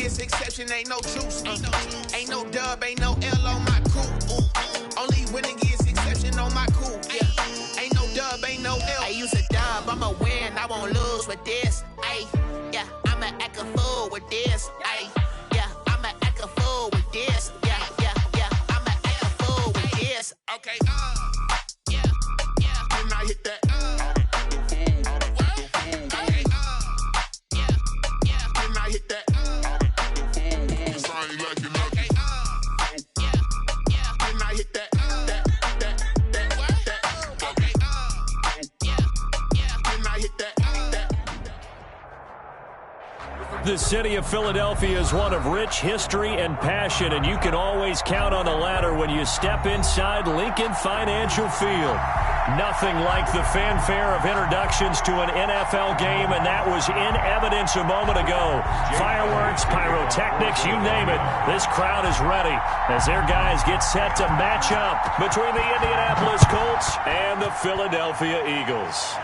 is exception, ain't no juice. Ain't no dub, ain't no L on my coupe. Only winning is exception on my coupe. Yeah. Ain't no dub, ain't no L. I use a dub, I'ma win, I won't lose with this. Ay, yeah, I'ma act a fool with this. Ay, yeah, I'ma act a fool with this. Yeah, yeah, yeah, I'ma act a fool with this. Okay, yeah, yeah. When I hit that, okay, yeah, yeah. When I hit that, cause I ain't like it. Okay, yeah, yeah. When I hit that, okay, yeah, yeah. When I hit that. The city of Philadelphia is one of rich history and passion, and you can always count on the ladder when you step inside Lincoln Financial Field. Nothing like the fanfare of introductions to an NFL game, and that was in evidence a moment ago. Fireworks, pyrotechnics, you name it. This crowd is ready as their guys get set to match up between the Indianapolis Colts and the Philadelphia Eagles.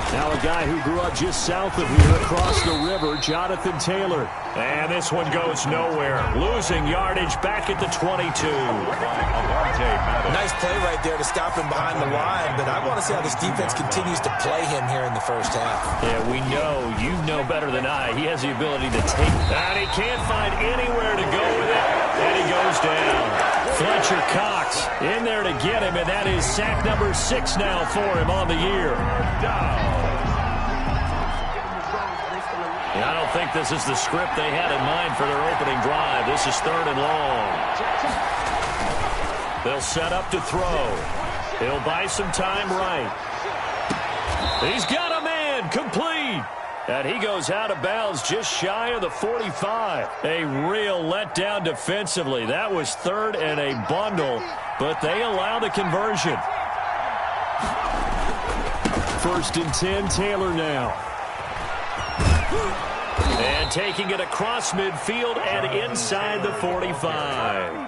Now a guy who grew up just south of here across the river, Jonathan Taylor. And this one goes nowhere. Losing yardage back at the 22. Nice play right there to stop him behind the line, but I want to see how this defense continues to play him here in the first half. Yeah, we know, you know better than I, he has the ability to take that. He can't find anywhere to go with it, and he goes down. Fletcher Cox in there to get him, and that is sack number 6 now for him on the year. I don't think this is the script they had in mind for their opening drive. This is 3rd and long. They'll set up to throw. He'll buy some time right. He's got a man, complete. And he goes out of bounds just shy of the 45. A real letdown defensively. That was 3rd and a bundle, but they allow the conversion. 1st and 10, Taylor now. And taking it across midfield and inside the 45.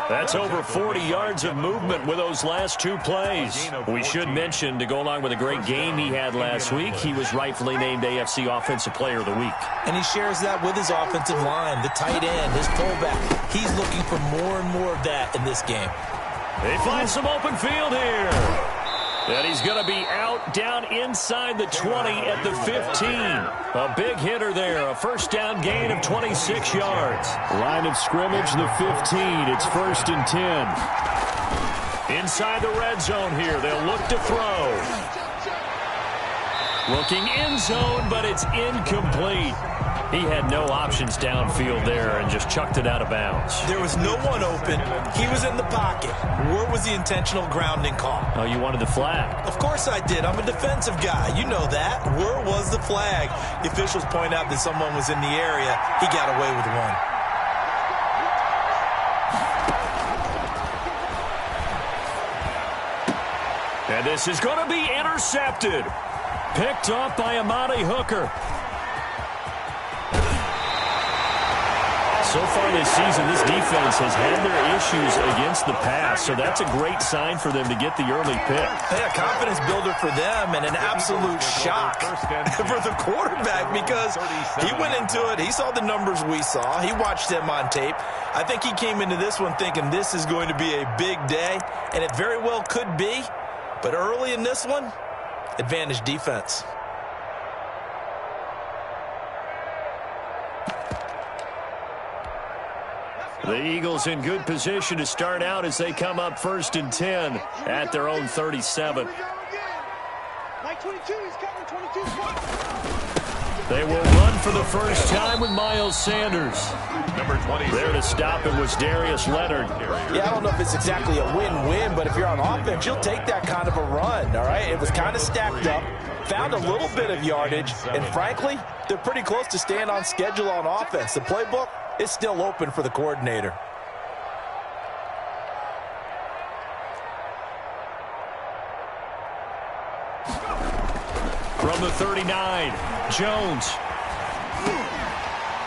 That's over 40 yards of movement with those last 2 plays. We should mention, to go along with a great game he had last week, he was rightfully named AFC Offensive Player of the Week. And he shares that with his offensive line, the tight end, his fullback. He's looking for more and more of that in this game. They find some open field here. And he's going to be out down inside the 20 at the 15. A big hitter there. A first down gain of 26 yards. Line of scrimmage, the 15. It's 1st and 10. Inside the red zone here. They'll look to throw. Looking end zone, but it's incomplete. He had no options downfield there and just chucked it out of bounds. There was no one open. He was in the pocket. Where was the intentional grounding call? Oh, you wanted the flag? Of course I did. I'm a defensive guy. You know that. Where was the flag? The officials point out that someone was in the area. He got away with one. And this is going to be intercepted. Picked off by Amani Hooker. So far this season, this defense has had their issues against the pass, so that's a great sign for them to get the early pick. Hey, a confidence builder for them and an absolute shock for the quarterback because he went into it. He saw the numbers we saw. He watched them on tape. I think he came into this one thinking this is going to be a big day, and it very well could be. But early in this one, advantage defense. The Eagles in good position to start out as they come up 1st and 10 at their own 37. Mike 22, he's covering 22. They will run for the first time with Miles Sanders. Number 20. There to stop it was Darius Leonard. Yeah, I don't know if it's exactly a win-win, but if you're on offense, you'll take that kind of a run, all right? It was kind of stacked up, found a little bit of yardage, and frankly, they're pretty close to staying on schedule on offense. The playbook is still open for the coordinator. From the 39, Jones.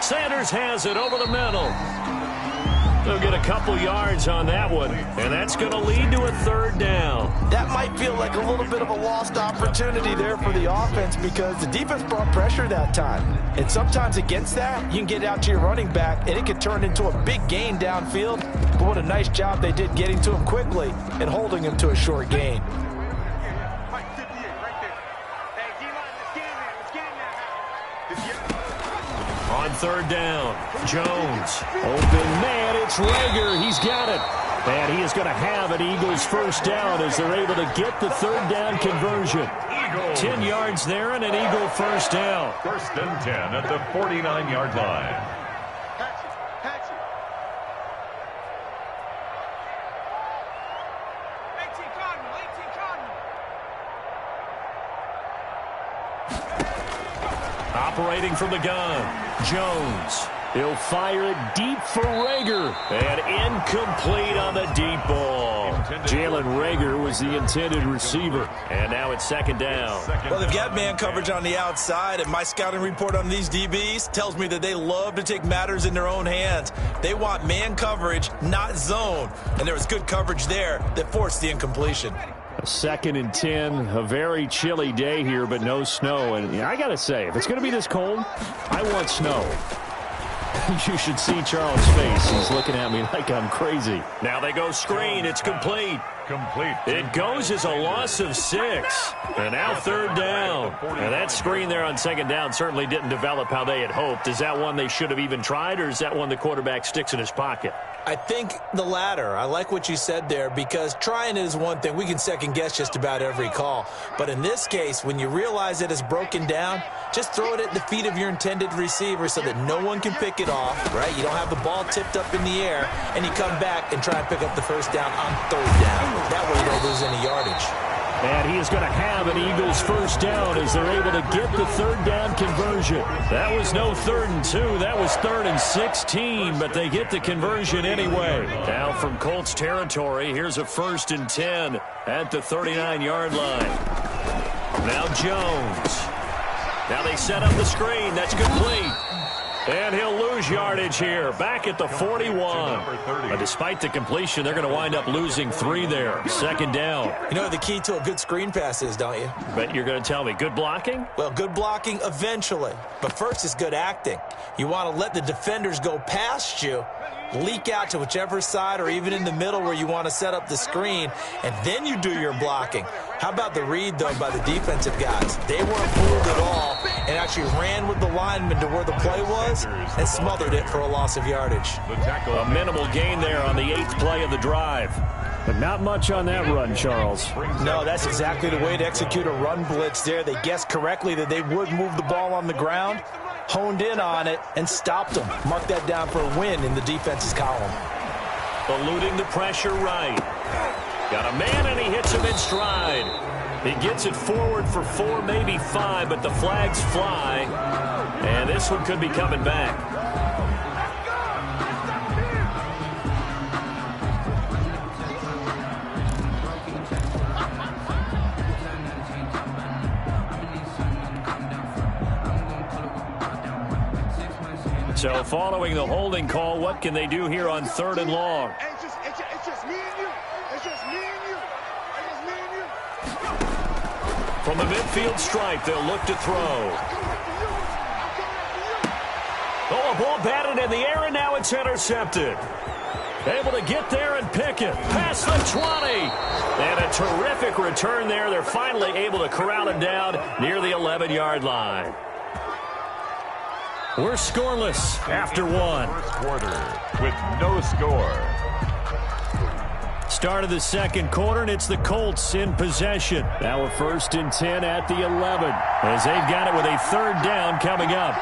Sanders has it over the middle. They'll get a couple yards on that one, and that's going to lead to a third down. That might feel like a little bit of a lost opportunity there for the offense because the defense brought pressure that time. And sometimes against that, you can get out to your running back, and it could turn into a big gain downfield. But what a nice job they did getting to him quickly and holding him to a short gain. On third down, Jones. Open man, it's Rager. He's got it. And he is going to have an Eagles first down as they're able to get the third down conversion. 10 yards there and an Eagle first down. First and 10 at the 49-yard line. Operating from the gun, Jones. He'll fire it deep for Rager. And incomplete on the deep ball. Jalen Rager was the intended receiver. And now it's second down. Well, they've got man coverage on the outside, and my scouting report on these DBs tells me that they love to take matters in their own hands. They want man coverage, not zone. And there was good coverage there that forced the incompletion. A 2nd and 10, a very chilly day here, but no snow. And I got to say, if it's going to be this cold, I want snow. You should see Charles' face. He's looking at me like I'm crazy. Now they go screen. It's complete. It goes as a loss of 6. And now third down. And that screen there on second down certainly didn't develop how they had hoped. Is that one they should have even tried, or is that one the quarterback sticks in his pocket? I think the latter. I like what you said there because trying is one thing. We can second guess just about every call. But in this case, when you realize that it's broken down, just throw it at the feet of your intended receiver so that no one can pick it off, right? You don't have the ball tipped up in the air, and you come back and try and pick up the first down on third down. That way you don't lose any yardage. And he is going to have an Eagles first down as they're able to get the third down conversion. That was no 3rd and 2. That was 3rd and 16, but they get the conversion anyway. Now from Colts territory, here's a 1st and 10 at the 39-yard line. Now Jones. Now they set up the screen. That's complete. And he'll lose yardage here, back at the 41. But despite the completion, they're going to wind up losing 3 there. Second down. You know what the key to a good screen pass is, don't you? Bet you're going to tell me. Good blocking? Well, good blocking eventually. But first is good acting. You want to let the defenders go past you, leak out to whichever side or even in the middle where you want to set up the screen, and then you do your blocking. How about the read, though, by the defensive guys? They weren't fooled at all and actually ran with the lineman to where the play was and smothered it for a loss of yardage. A minimal gain there on the 8th play of the drive. But not much on that run, Charles. No, that's exactly the way to execute a run blitz there. They guessed correctly that they would move the ball on the ground, honed in on it, and stopped them. Mark that down for a win in the defense's column. Eluding the pressure right. Got a man, and he hits him in stride. He gets it forward for 4, maybe 5, but the flags fly. And this one could be coming back. So following the holding call, what can they do here on 3rd and long? It's just me and you. It's just me and you. It's just me and you. From the midfield stripe, they'll look to throw. Oh, a ball batted in the air, and now it's intercepted. Able to get there and pick it. Past the 20. And a terrific return there. They're finally able to corral him down near the 11-yard line. We're scoreless after 1. First quarter with no score. Start of the second quarter, and it's the Colts in possession. Now a 1st and 10 at the 11, as they've got it with a 3rd down coming up.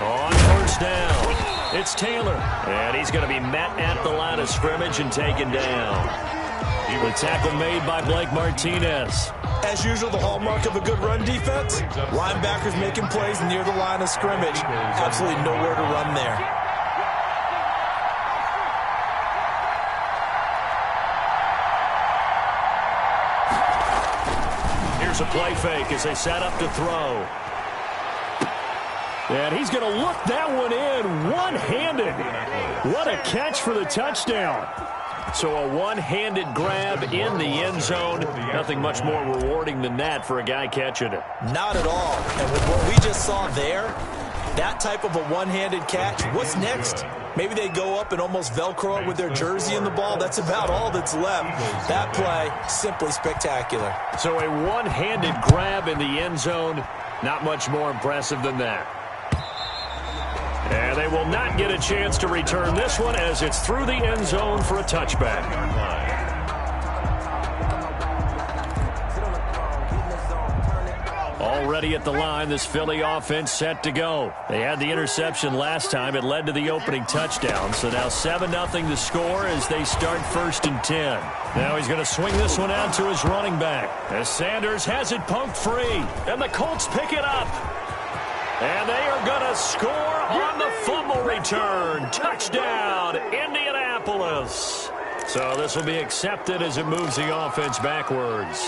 On 1st down, it's Taylor, and he's going to be met at the line of scrimmage and taken down. The tackle made by Blake Martinez. As usual, the hallmark of a good run defense, linebackers making plays near the line of scrimmage. Absolutely nowhere to run there. Here's a play fake as they set up to throw. And he's going to look that one in one-handed. What a catch for the touchdown. So a one-handed grab in the end zone. Nothing much more rewarding than that for a guy catching it. Not at all. And with what we just saw there, that type of a one-handed catch, what's next? Maybe they go up and almost Velcro it with their jersey in the ball. That's about all that's left. That play, simply spectacular. So a one-handed grab in the end zone, not much more impressive than that. And they will not get a chance to return this one as it's through the end zone for a touchback. Already at the line, this Philly offense set to go. They had the interception last time. It led to the opening touchdown. So now 7-0 the score as they start 1st and 10. Now he's going to swing this one out to his running back as Sanders has it poked free. And the Colts pick it up. And they are going to score on the fumble return. Touchdown, Indianapolis. So this will be accepted as it moves the offense backwards.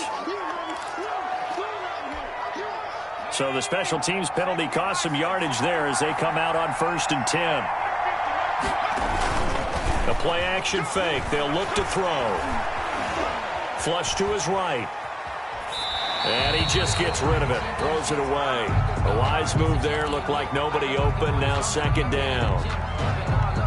So the special teams penalty cost some yardage there as they come out on 1st and 10. A play action fake. They'll look to throw. Flush to his right. And he just gets rid of it. Throws it away. A wise move there. Looked like nobody open. Now 2nd down.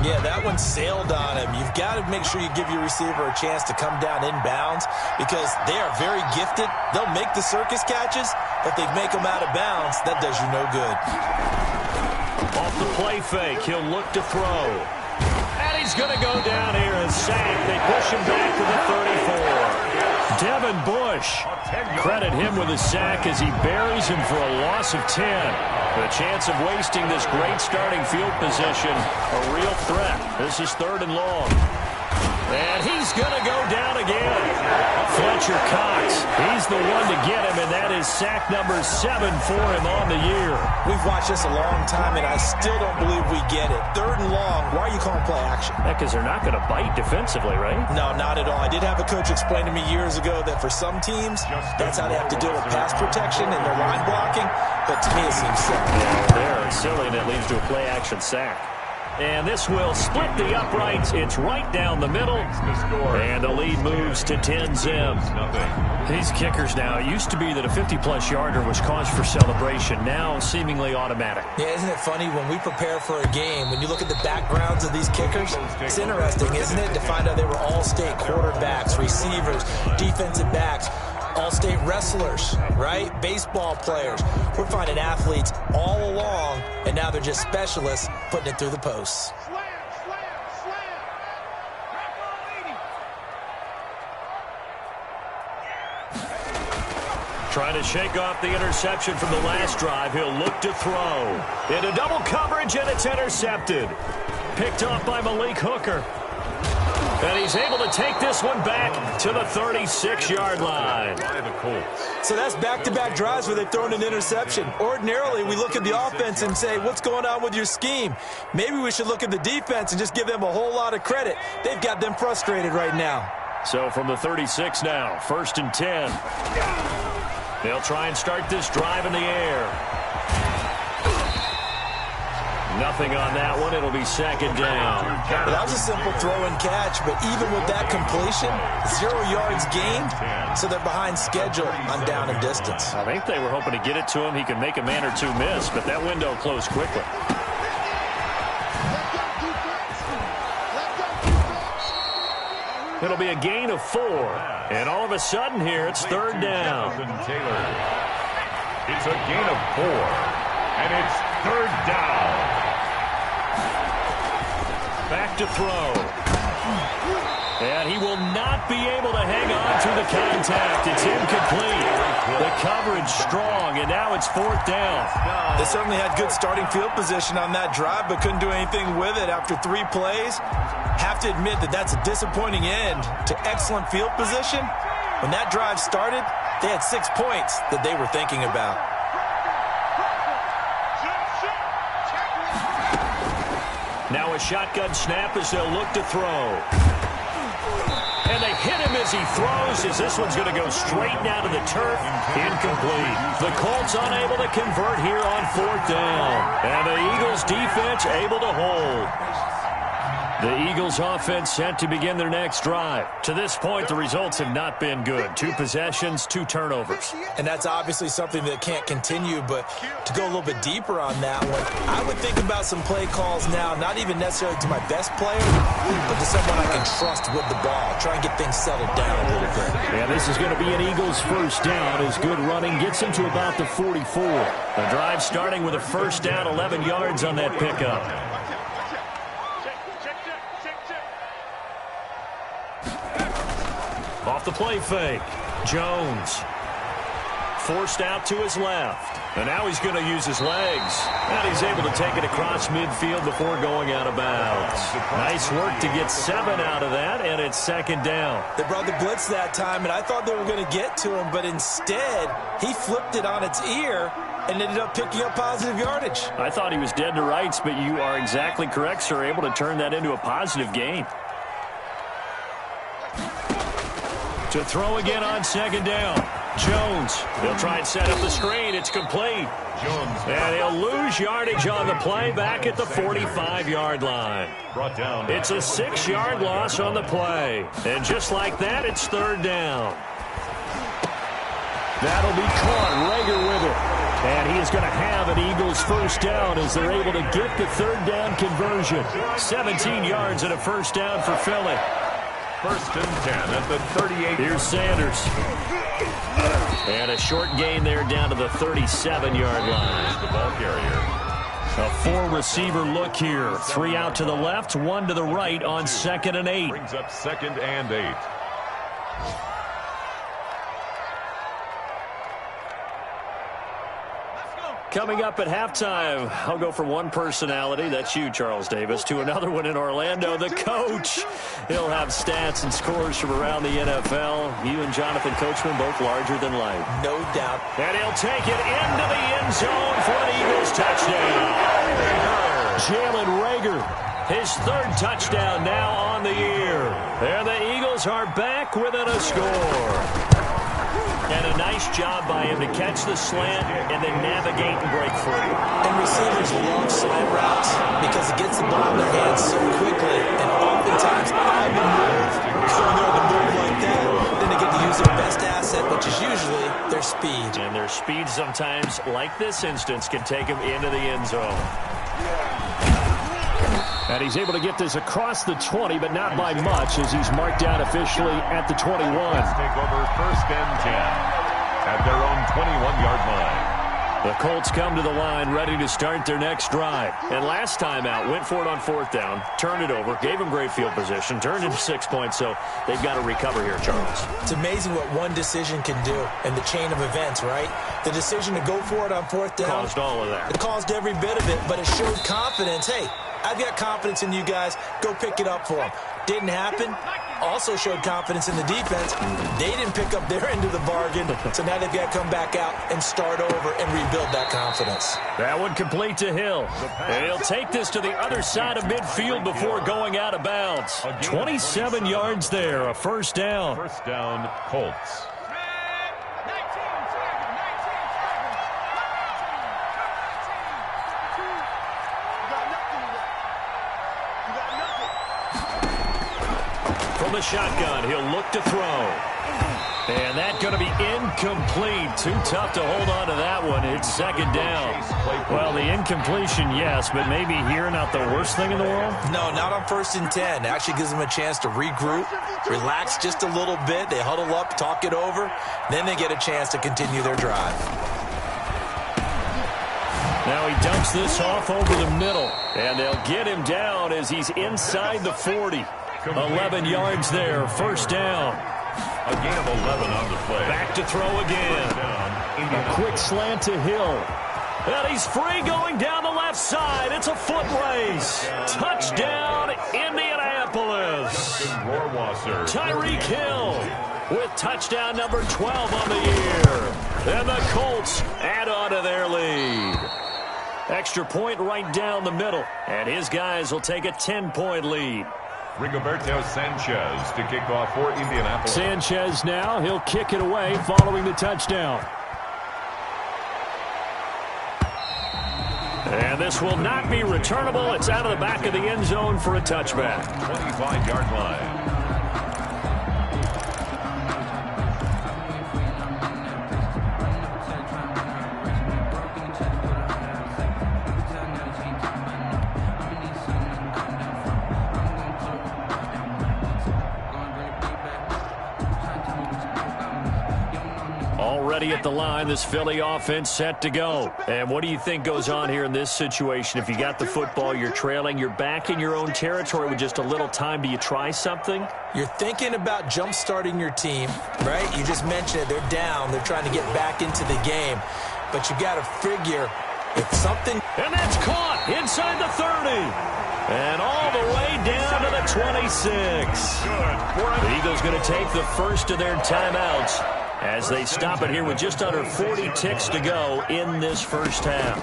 Yeah, that one sailed on him. You've got to make sure you give your receiver a chance to come down inbounds because they are very gifted. They'll make the circus catches, but they make them out of bounds. That does you no good. Off the play fake, he'll look to throw. And he's going to go down here and sack. They push him back to the 34. Devin Bush, credit him with a sack as he buries him for a loss of 10. The chance of wasting this great starting field position, a real threat. This is 3rd and long. And he's going to go down again. Fletcher Cox, he's the one to get him, and that is sack number 7 for him on the year. We've watched this a long time, and I still don't believe we get it. 3rd and long, why are you calling play action? Yeah, because they're not going to bite defensively, right? No, not at all. I did have a coach explain to me years ago that for some teams, that's how they have to deal with pass protection and their line blocking, but to me it seems silly. Yeah, they're silly, and it leads to a play action sack. And this will split the uprights. It's right down the middle. And the lead moves to 10-0. These kickers now, it used to be that a 50-plus yarder was cause for celebration. Now seemingly automatic. Yeah, isn't it funny when we prepare for a game, when you look at the backgrounds of these kickers, it's interesting, isn't it, to find out they were all-state quarterbacks, receivers, defensive backs, all-state wrestlers, right? Baseball players. We're finding athletes all along, and now they're just specialists putting it through the posts. Trying to shake off the interception from the last drive. He'll look to throw. Into double coverage, and it's intercepted. Picked off by Malik Hooker. And he's able to take this one back to the 36-yard line. So that's back-to-back drives where they've thrown an interception. Ordinarily, we look at the offense and say, what's going on with your scheme? Maybe we should look at the defense and just give them a whole lot of credit. They've got them frustrated right now. So from the 36 now, 1st and 10. They'll try and start this drive in the air. Nothing on that one. It'll be 2nd down. Well, that was a simple throw and catch, but even with that completion, 0 yards gained, so they're behind schedule on down and distance. I think they were hoping to get it to him. He could make a man or two miss, but that window closed quickly. It'll be a gain of 4. And all of a sudden here, it's 3rd down. It's a gain of 4. And it's 3rd down. Back to throw. And he will not be able to hang on through the contact. It's incomplete. The coverage strong, and now it's 4th down. They certainly had good starting field position on that drive, but couldn't do anything with it after 3 plays. Have to admit that that's a disappointing end to excellent field position. When that drive started, they had 6 points that they were thinking about. Now a shotgun snap as they'll look to throw. And they hit him as he throws, as this one's going to go straight down to the turf. Incomplete. The Colts unable to convert here on 4th down. And the Eagles defense able to hold. The Eagles offense set to begin their next drive. To this point, the results have not been good. 2 possessions, 2 turnovers. And that's obviously something that can't continue, but to go a little bit deeper on that one, I would think about some play calls now, not even necessarily to my best player, but to someone I can trust with the ball. Try and get things settled down a little bit. Yeah, this is going to be an Eagles 1st down as good running gets him to about the 44. The drive starting with a 1st down, 11 yards on that pickup. Off the play fake. Jones. Forced out to his left. And now he's going to use his legs. And he's able to take it across midfield before going out of bounds. Nice work to get 7 out of that, and it's 2nd down. They brought the blitz that time, and I thought they were going to get to him, but instead, he flipped it on its ear and ended up picking up positive yardage. I thought he was dead to rights, but you are exactly correct, sir. Able to turn that into a positive gain. To throw again on 2nd down. Jones. He'll try and set up the screen. It's complete. Jones. And he'll lose yardage on the play back at the 45-yard line. Brought down. It's a 6-yard loss on the play. And just like that, it's 3rd down. That'll be caught. Rager with it. And he is going to have an Eagles 1st down as they're able to get the 3rd down conversion. 17 yards and a 1st down for Philly. 1st and 10 at the 38. Here's Sanders. And a short gain there down to the 37-yard line. The ball carrier. A 4-receiver look here. 3 out to the left, 1 to the right on 2nd and 8. Brings up 2nd and 8. Coming up at halftime, I'll go from one personality, that's you, Charles Davis, to another one in Orlando, the coach. He'll have stats and scores from around the NFL. You and Jonathan Coachman, both larger than life. No doubt. And he'll take it into the end zone for an Eagles touchdown. Jalen Rager, his 3rd touchdown now on the year. And the Eagles are back within a score. And a nice job by him to catch the slant and then navigate and break free. And receivers love slant routes because it gets the ball in their hands so quickly and oftentimes on the move. So when they're on the move like that, then they get to use their best asset, which is usually their speed. And their speed sometimes, like this instance, can take them into the end zone. And he's able to get this across the 20, but not by much, as he's marked down officially at the 21. Let's take over 1st and 10 at their own 21-yard line. The Colts come to the line ready to start their next drive. And last time out, went for it on 4th down, turned it over, gave them great field position, turned into 6 points, so they've got to recover here, Charles. It's amazing what one decision can do in the chain of events, right? The decision to go for it on 4th down Caused all of that. It caused every bit of it, but it showed confidence. Hey, I've got confidence in you guys. Go pick it up for them. Didn't happen. Also showed confidence in the defense. They didn't pick up their end of the bargain, so now they've got to come back out and start over and rebuild that confidence. That one complete to Hill. And he'll take this to the other side of midfield before going out of bounds. 27 yards there, a 1st down. 1st down, Colts. From the shotgun, he'll look to throw. And that's going to be incomplete. Too tough to hold on to that one. It's 2nd down. Well, the incompletion, yes, but maybe here not the worst thing in the world? No, not on 1st and 10. It actually gives them a chance to regroup, relax just a little bit. They huddle up, talk it over. Then they get a chance to continue their drive. Now he dumps this off over the middle. And they'll get him down as he's inside the 40. 11 yards there, first down. A gain of 11 on the play. Back to throw again. A quick slant to Hill. And he's free going down the left side. It's a foot race. Touchdown, Indianapolis. Tyreek Hill with touchdown number 12 on the year. And the Colts add on to their lead. Extra point right down the middle. And his guys will take a 10-point lead. Rigoberto Sanchez to kick off for Indianapolis. Sanchez now. He'll kick it away following the touchdown. And this will not be returnable. It's out of the back of the end zone for a touchback. 25-yard line. Already at the line, this Philly offense set to go. And what do you think goes on here in this situation? If you got the football, you're trailing, you're back in your own territory with just a little time. Do you try something? You're thinking about jump-starting your team, right? You just mentioned it. They're down. They're trying to get back into the game. But you got to figure if something... And that's caught inside the 30. And all the way down to the 26. The Eagles going to take the first of their timeouts as they stop it here with just under 40 ticks to go in this first half.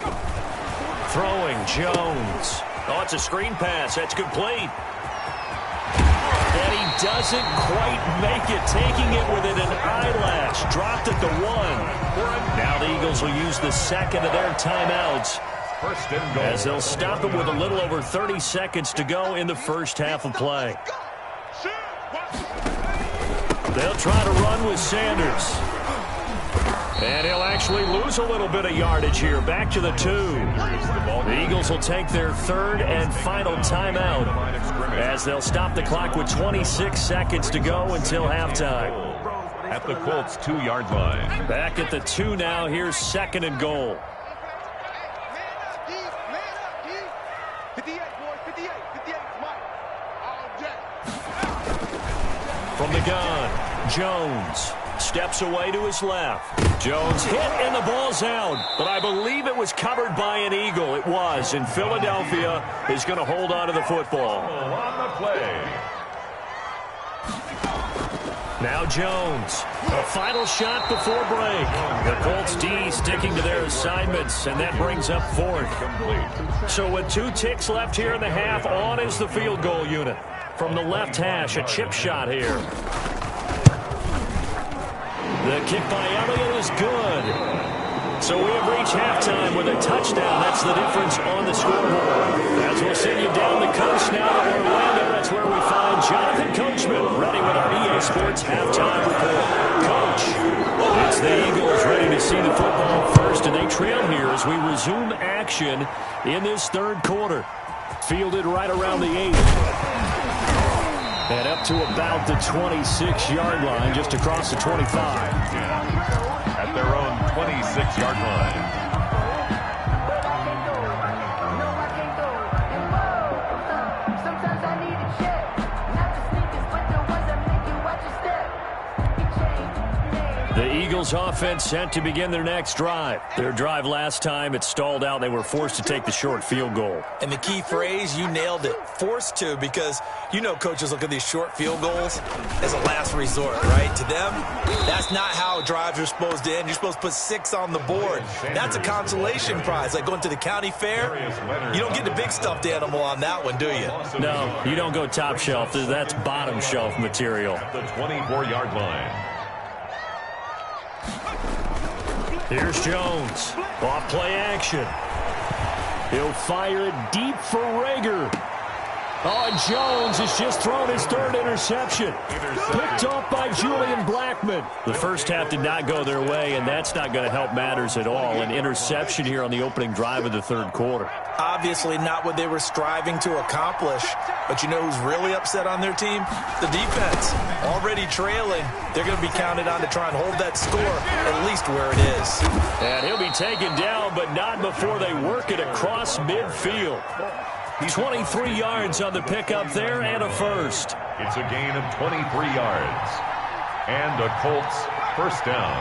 Throwing, Jones. Oh, it's a screen pass. That's complete. And he doesn't quite make it, taking it within an eyelash. Dropped at the 1. Now the Eagles will use the second of their timeouts First and goal. as they'll stop it with a little over 30 seconds to go in the first half of play. They'll try to run with Sanders. And he'll actually lose a little bit of yardage here. Back to the 2. The Eagles will take their third and final timeout as they'll stop the clock with 26 seconds to go until halftime. At the Colts' 2-yard line. Back at the 2 now. Here's second and goal. 58, boys, 58, 58, Mike. All day. From the gun, Jones steps away to his left. Jones hit and the ball's out, but I believe it was covered by an Eagle. It was, and Philadelphia is going to hold on to the football. On the play. Now Jones, a final shot before break. The Colts D sticking to their assignments, and that brings up fourth. So with 2 ticks left here in the half, on is the field goal unit. From the left hash, a chip shot here. The kick by Elliott is good. So we have reached halftime with a touchdown. That's the difference on the scoreboard. As we'll send you down the coast now to Orlando, that's where we find Jonathan Coachman ready with our EA Sports halftime report. Coach, it's the Eagles ready to see the football first, and they trail here as we resume action in this third quarter. Fielded right around the 8. And up to about the 26-yard line, just across the 25. At their own 26-yard line. The Eagles offense set to begin their next drive. Their drive last time, it stalled out. They were forced to take the short field goal. And the key phrase, you nailed it, forced to, because you know coaches look at these short field goals as a last resort, right? To them, that's not how drives are supposed to end. You're supposed to put 6 on the board. That's a consolation prize, like going to the county fair. You don't get the big stuffed animal on that one, do you? No, you don't go top shelf. That's bottom shelf material. The 24-yard line. Here's Jones. Off play action. He'll fire it deep for Rager. Oh, and Jones has just thrown his third interception. Picked off by Julian Blackmon. The first half did not go their way, and that's not going to help matters at all. An interception here on the opening drive of the third quarter. Obviously not what they were striving to accomplish. But you know who's really upset on their team? The defense. Already trailing. They're going to be counted on to try and hold that score at least where it is. And he'll be taken down, but not before they work it across midfield. 23 yards on the pickup there and a first. It's a gain of 23 yards. And a Colts first down.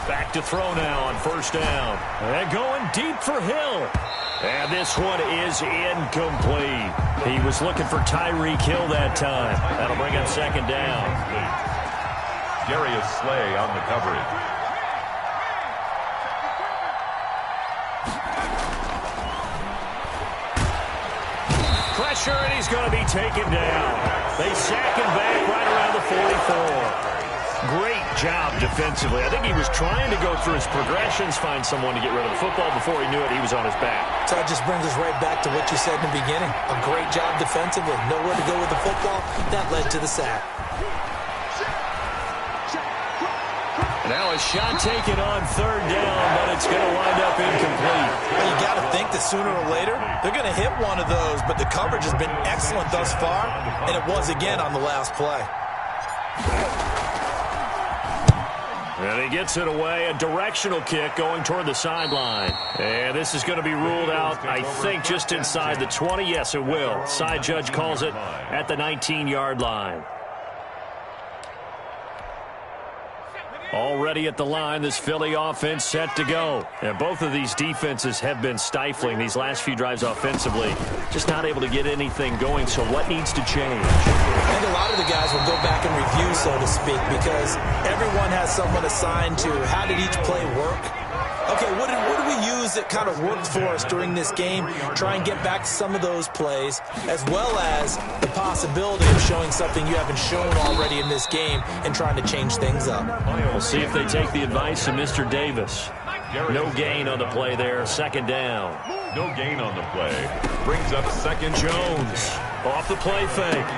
Back to throw now on first down. And going deep for Hill. And this one is incomplete. He was looking for Tyreek Hill that time. That'll bring up second down. Darius Slay on the coverage. Pressure, and he's going to be taken down. They sack him back right around the 44. Great job defensively. I think he was trying to go through his progressions, find someone to get rid of the football. Before he knew it, he was on his back. So that just brings us right back to what you said in the beginning. A great job defensively. Nowhere to go with the football. That led to the sack. Now a shot taken on third down, but it's going to wind up incomplete. Well, you got to think that sooner or later, they're going to hit one of those, but the coverage has been excellent thus far, and it was again on the last play. And he gets it away, a directional kick going toward the sideline. And this is going to be ruled out, I think, just inside the 20. Yes, it will. Side judge calls it at the 19-yard line. Already at the line, this Philly offense set to go. And both of these defenses have been stifling these last few drives offensively. Just not able to get anything going, so what needs to change? I think a lot of the guys will go back and review, so to speak, because everyone has someone assigned to how did each play work. Okay, what did we use that kind of worked for us during this game? Try and get back to some of those plays, as well as the possibility of showing something you haven't shown already in this game and trying to change things up. We'll see if they take the advice of Mr. Davis. No gain on the play there, second down. No gain on the play. Brings up second. Jones off the play fake.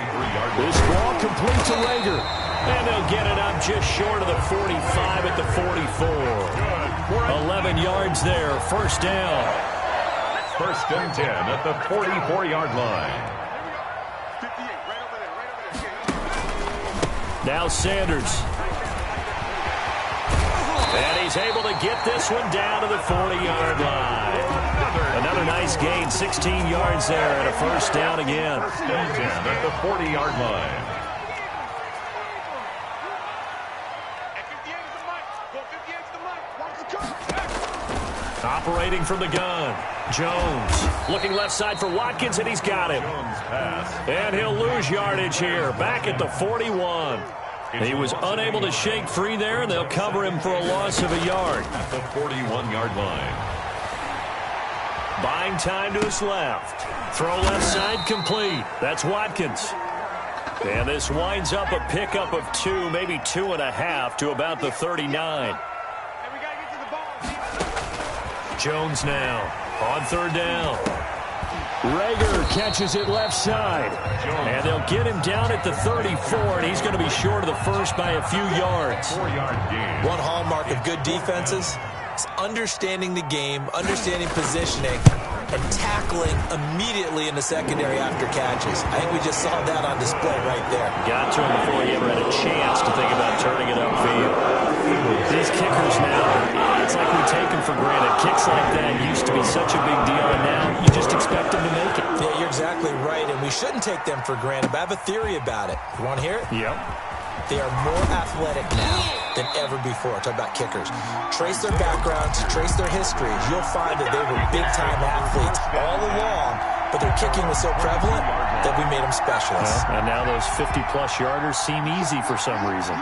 This ball complete to Rager. And they'll get it up just short of the 45 at the 44. 11 yards there, first down. First and 10 at the 44-yard line. Now Sanders. And he's able to get this one down to the 40-yard line. Another nice gain, 16 yards there, and a first down again. First and 10 at the 40-yard line. Operating from the gun. Jones looking left side for Watkins, and he's got him. And he'll lose yardage here, back at the 41. He was unable to shake free there, and they'll cover him for a loss of a yard. At the 41-yard line. Buying time to his left. Throw left side complete. That's Watkins. And this winds up a pickup of 2, maybe 2.5 to about the 39. Jones now on third down. Rager catches it left side. And they'll get him down at the 34, and he's going to be short of the first by a few yards. 4-yard gain. One hallmark of good defenses is understanding the game, understanding positioning, and tackling immediately in the secondary after catches. I think we just saw that on display right there. Got to him before he ever had a chance to think about turning it upfield. These kickers now, it's like we take them for granted. Kicks like that used to be such a big deal, and now you just expect them to make it. Yeah, you're exactly right, and we shouldn't take them for granted, but I have a theory about it. You want to hear it? Yep. They are more athletic now than ever before. Talk about kickers. Trace their backgrounds, trace their histories. You'll find that they were big-time athletes all along, but their kicking was so prevalent that we made them specialists. Well, and now those 50-plus yarders seem easy for some reason.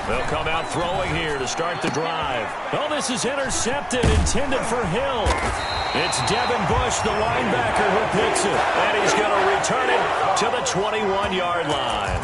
They'll come out throwing here to start the drive. Oh, this is intercepted, intended for Hill. It's Devin Bush, the linebacker, who picks it. And he's going to return it to the 21-yard line.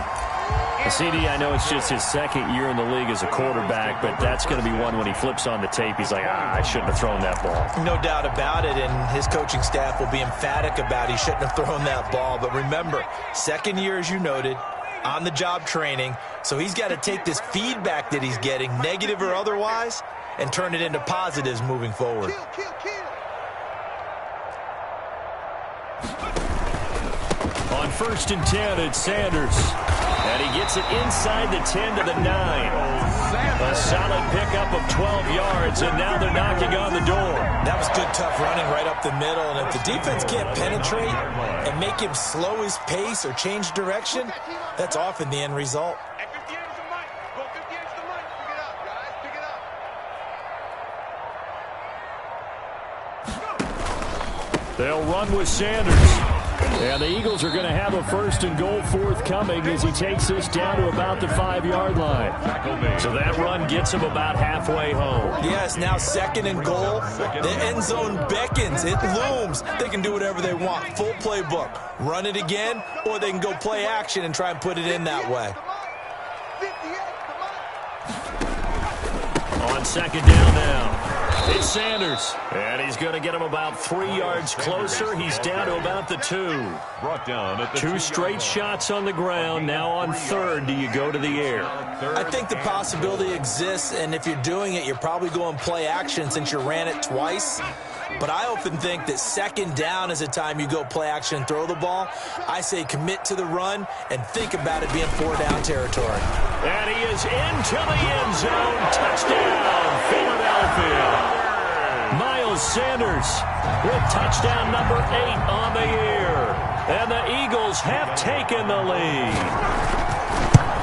CD, I know it's just his second year in the league as a quarterback, but that's going to be one when he flips on the tape. He's like, I shouldn't have thrown that ball. No doubt about it, and his coaching staff will be emphatic about he shouldn't have thrown that ball. But remember, second year, as you noted, on-the-job training, so he's got to take this feedback that he's getting, negative or otherwise, and turn it into positives moving forward. On first and 10, it's Sanders. And he gets it inside the 10 to the 9. A solid pickup of 12 yards, and now they're knocking on the door. That was good, tough running right up the middle. And if the defense can't penetrate and make him slow his pace or change direction, that's often the end result. At 58 is the mic. Go 58 is the mic. Pick it up, guys. Pick it up. They'll run with Sanders. And the Eagles are going to have a 1st and goal forthcoming as he takes this down to about the 5-yard line. So that run gets him about halfway home. Yes, now 2nd and goal. The end zone beckons. It looms. They can do whatever they want. Full playbook. Run it again, or they can go play action and try and put it in that way. On 2nd down now. It's Sanders, and he's going to get him about 3 yards closer. He's down to about the 2. Brought down at the 2 straight shots on the ground. Now on 3rd, do you go to the air? I think the possibility exists, and if you're doing it, you're probably going play action since you ran it twice. But I often think that 2nd down is the time you go play action and throw the ball. I say commit to the run and think about it being 4-down territory. And he is into the end zone. Touchdown, Philadelphia. Miles Sanders with touchdown number 8 on the year. And the Eagles have taken the lead.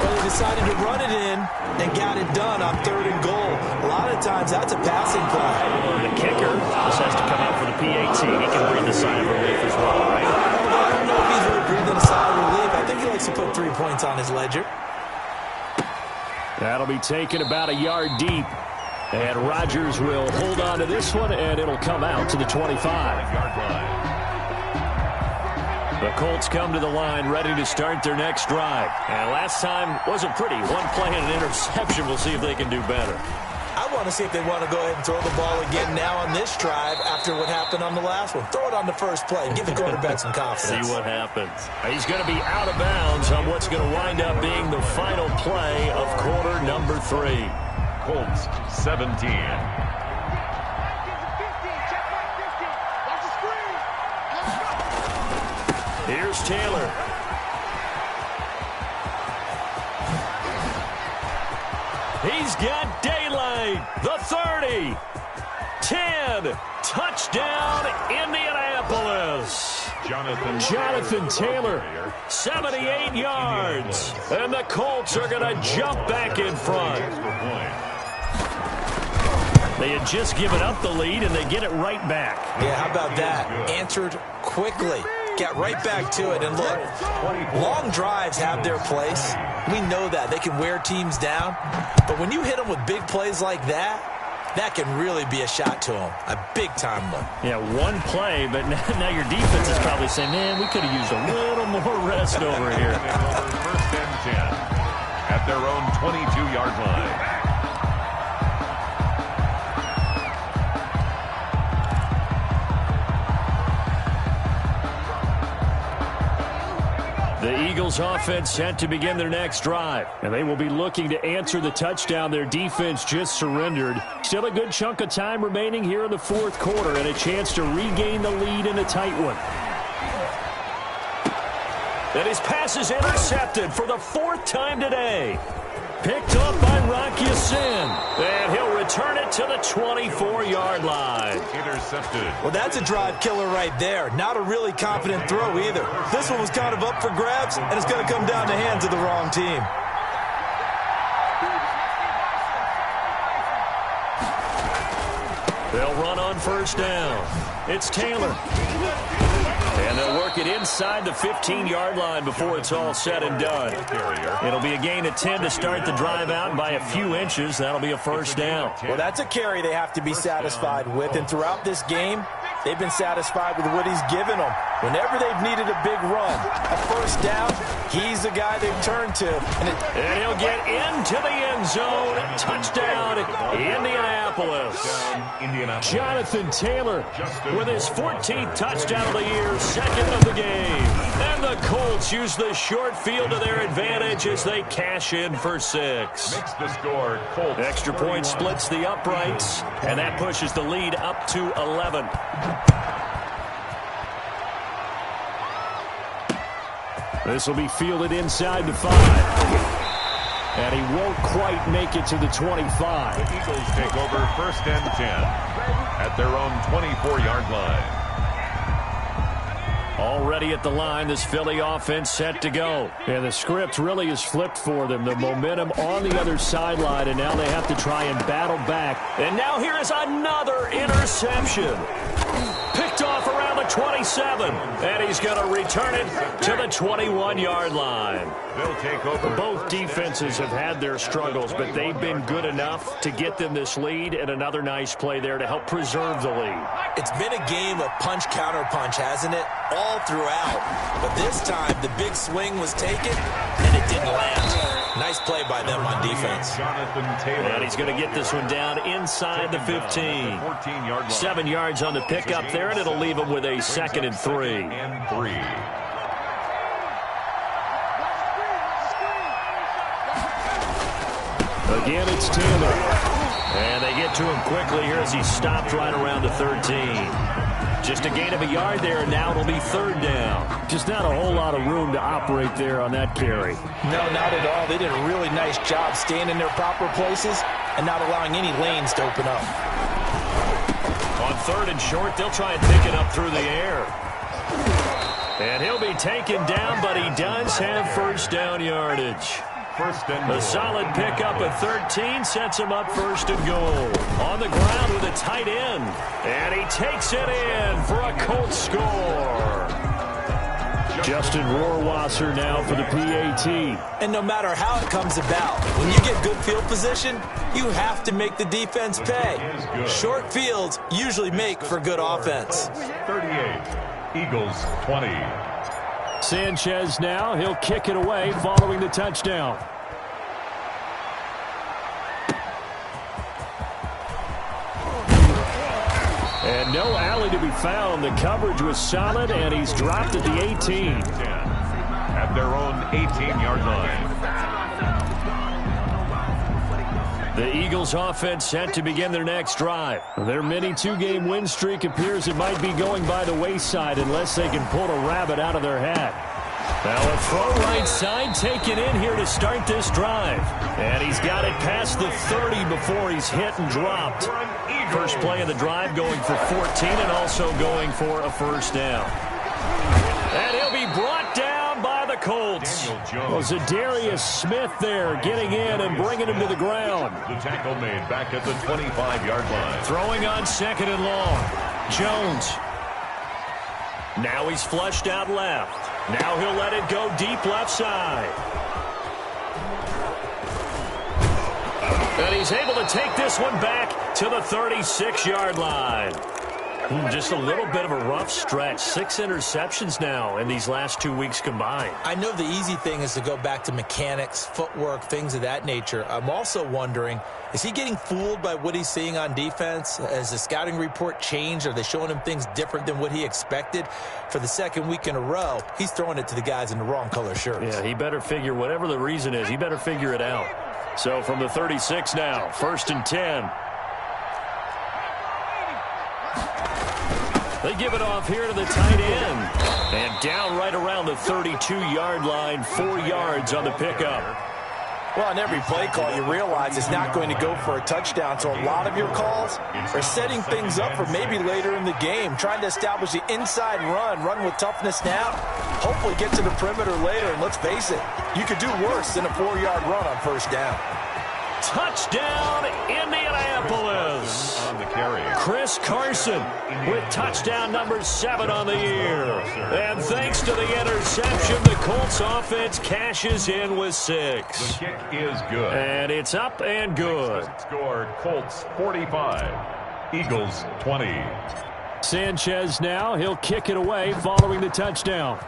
Well, they decided to run it in and got it done on 3rd and goal. A lot of times that's a passing play. The kicker just has to come out for the PAT. He can breathe a sigh of relief as well, right? I don't know if he's really breathing a sigh of relief. I think he likes to put 3 points on his ledger. That'll be taken about a yard deep. And Rodgers will hold on to this one, and it'll come out to the 25-yard line. The Colts come to the line ready to start their next drive. And last time wasn't pretty. 1 play and an interception. We'll see if they can do better. I want to see if they want to go ahead and throw the ball again now on this drive after what happened on the last one. Throw it on the first play and give the quarterback some confidence. See what happens. He's going to be out of bounds on what's going to wind up being the final play of quarter number 3. Colts 17. Here's Taylor. He's got daylight. The 30. 10. Touchdown, Indianapolis. Jonathan Taylor, 78 yards. And the Colts are going to jump back in front. They had just given up the lead, and they get it right back. Yeah, how about that? Answered quickly. Got right back to it. And look, long drives have their place. We know that. They can wear teams down. But when you hit them with big plays like that, that can really be a shot to them. A big-time one. Yeah, 1 play, but now your defense is probably saying, man, we could have used a little more rest over here. 1st and 10 at their own 22-yard line. The Eagles offense set to begin their next drive, and they will be looking to answer the touchdown their defense just surrendered. Still a good chunk of time remaining here in the 4th quarter and a chance to regain the lead in a tight one. And his pass is intercepted for the 4th time today. Picked up by Rock Ya-Sin, and he'll return it to the 24-yard line. Intercepted. Well, that's a drive killer right there. Not a really confident throw either. This one was kind of up for grabs, and it's going to come down the hands of the wrong team. They'll run on 1st down. It's Taylor. And they'll work it inside the 15-yard line before it's all said and done. It'll be a gain of 10 to start the drive out by a few inches. That'll be a 1st down. Well, that's a carry they have to be satisfied with. And throughout this game, they've been satisfied with what he's given them. Whenever they've needed a big run, a 1st down, he's the guy they've turned to. And he'll get into the end zone. Touchdown, Indianapolis. Jonathan Taylor with his 14th touchdown of the year, 2nd of the game. And the Colts use the short field to their advantage as they cash in for 6. Makes the score Colts. Extra point splits the uprights, and that pushes the lead up to 11. This will be fielded inside the 5. And he won't quite make it to the 25. The Eagles take over 1st and 10 at their own 24-yard line. Already at the line, this Philly offense set to go. And the script really is flipped for them. The momentum on the other sideline, and now they have to try and battle back. And now here is another interception. Picked off around the 27. And he's going to return it to the 21-yard line. They'll take over. Both defenses have had their struggles, but they've been good enough to get them this lead, and another nice play there to help preserve the lead. It's been a game of punch-counter-punch, hasn't it? All throughout. But this time, the big swing was taken, and it didn't land. Nice play by them on defense. And he's going to get this one down inside the 15. 7 yards on the pickup there, and it'll leave him with a 2nd and 3. Again, it's Taylor. And they get to him quickly here as he stopped right around the 13. Just a gain of a yard there, and now it'll be 3rd down. Just not a whole lot of room to operate there on that carry. No, not at all. They did a really nice job staying in their proper places and not allowing any lanes to open up. On 3rd and short, they'll try and pick it up through the air. And he'll be taken down, but he does have 1st down yardage. A solid pickup at 13 sets him up 1st and goal. On the ground with a tight end. And he takes it in for a Colts score. Justin Rohrwasser now for the PAT. And no matter how it comes about, when you get good field position, you have to make the defense pay. Short fields usually make for good offense. 38, Eagles 20. Sanchez now, he'll kick it away following the touchdown. And no alley to be found. The coverage was solid, and he's dropped at the 18. At their own 18-yard line. The Eagles offense set to begin their next drive. Their mini 2-game win streak appears it might be going by the wayside unless they can pull a rabbit out of their hat. Now a throw right side taken in here to start this drive. And he's got it past the 30 before he's hit and dropped. First play of the drive going for 14 and also going for a 1st down. And he'll be brought down by the Colts. Well, Zadarius Smith there getting in and bringing him to the ground. The tackle made back at the 25-yard line. Throwing on 2nd and long. Jones. Now he's flushed out left. Now he'll let it go deep left side. And he's able to take this one back to the 36-yard line. Just a little bit of a rough stretch. 6 interceptions now in these last 2 weeks combined. I know the easy thing is to go back to mechanics, footwork, things of that nature. I'm also wondering, is he getting fooled by what he's seeing on defense? Has the scouting report changed? Are they showing him things different than what he expected? For the 2nd week in a row, he's throwing it to the guys in the wrong color shirts. Yeah, he better figure, whatever the reason is, he better figure it out. So from the 36 now, 1st and 10. They give it off here to the tight end. And down right around the 32-yard line, 4 yards on the pickup. Well, on every play call, you realize it's not going to go for a touchdown. So a lot of your calls are setting things up for maybe later in the game, trying to establish the inside run with toughness now, hopefully get to the perimeter later. And let's face it, you could do worse than a 4-yard run on 1st down. Touchdown, Indianapolis. On the carry. Chris Carson with touchdown number 7 on the year. And thanks to the interception, the Colts offense cashes in with 6. The kick is good. And it's up and good. Scored Colts 45, Eagles 20. Sanchez now, he'll kick it away following the touchdown.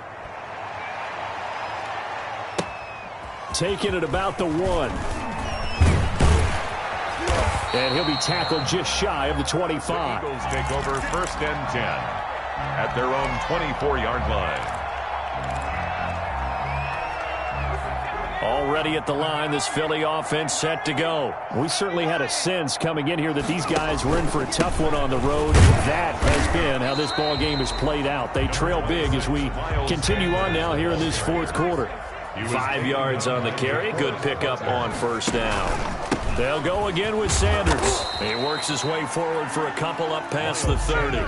Taking it about the 1. And he'll be tackled just shy of the 25. The Eagles take over 1st and 10 at their own 24-yard line. Already at the line, this Philly offense set to go. We certainly had a sense coming in here that these guys were in for a tough one on the road. That has been how this ball game has played out. They trail big as we continue on now here in this fourth quarter. 5 yards on the carry. Good pickup on first down. They'll go again with Sanders. He works his way forward for a couple up past the 30.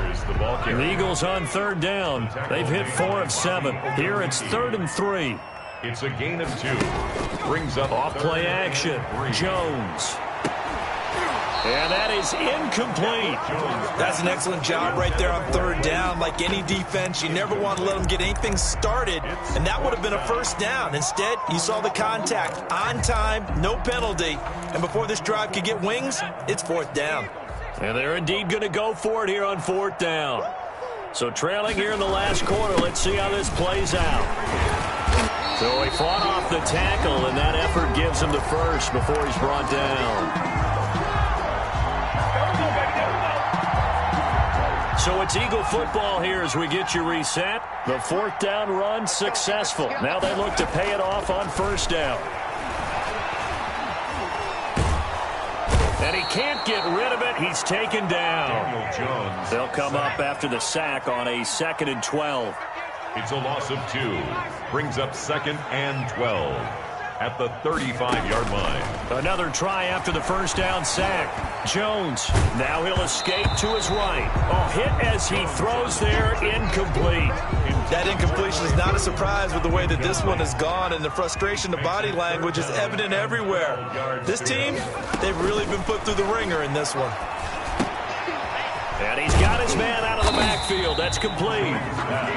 The Eagles on third down. They've hit 4 of 7. Here it's 3rd and 3. It's a gain of 2. Brings up off play action. Jones. And that is incomplete. That's an excellent job right there on third down. Like any defense, you never want to let them get anything started, and that would have been a first down. Instead, you saw the contact on time, no penalty, and before this drive could get wings, it's 4th down. And they're indeed going to go for it here on 4th down. So trailing here in the last quarter, let's see how this plays out. So he fought off the tackle, and that effort gives him the first before he's brought down. So it's Eagle football here as we get you reset. The 4th down run successful. Now they look to pay it off on first down. And he can't get rid of it. He's taken down. They'll come up after the sack on a 2nd and 12. It's a loss of 2. Brings up 2nd and 12 at the 35-yard line. Another try after the first down sack. Jones, now he'll escape to his right. A hit as he throws there, incomplete. That incompletion is not a surprise with the way that this one has gone, and the frustration, the body language is evident everywhere. This team, they've really been put through the ringer in this one. And he's got his man out of the backfield. That's complete.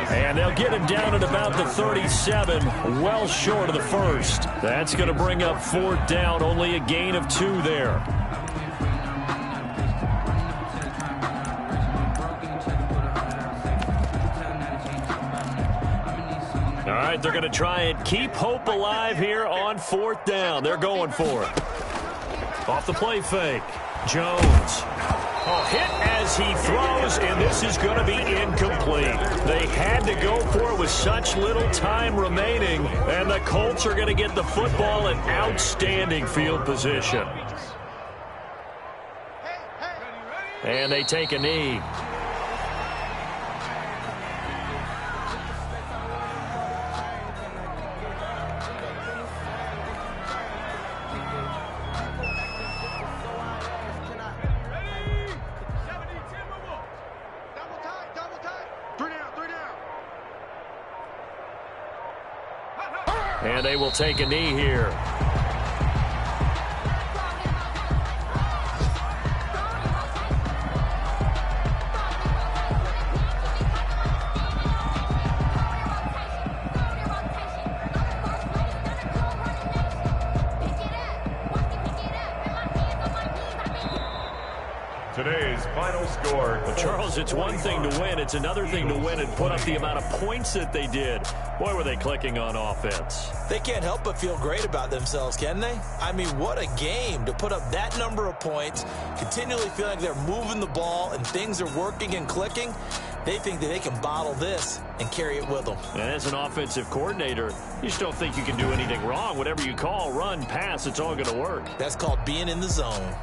And they'll get him down at about the 37, well short of the first. That's going to bring up 4th down, only a gain of 2 there. All right, they're going to try and keep hope alive here on 4th down. They're going for it. Off the play fake. Jones. A hit as he throws, and this is going to be incomplete. They had to go for it with such little time remaining, and the Colts are going to get the football in outstanding field position. And they take a knee. And they will take a knee here. Today's final score. Well, Charles, it's one thing to win. It's another thing to win and put up the amount of points that they did. Boy, were they clicking on offense. They can't help but feel great about themselves, can they? I mean, what a game to put up that number of points, continually feeling like they're moving the ball and things are working and clicking. They think that they can bottle this and carry it with them. And as an offensive coordinator, you just don't think you can do anything wrong. Whatever you call, run, pass, it's all going to work. That's called being in the zone.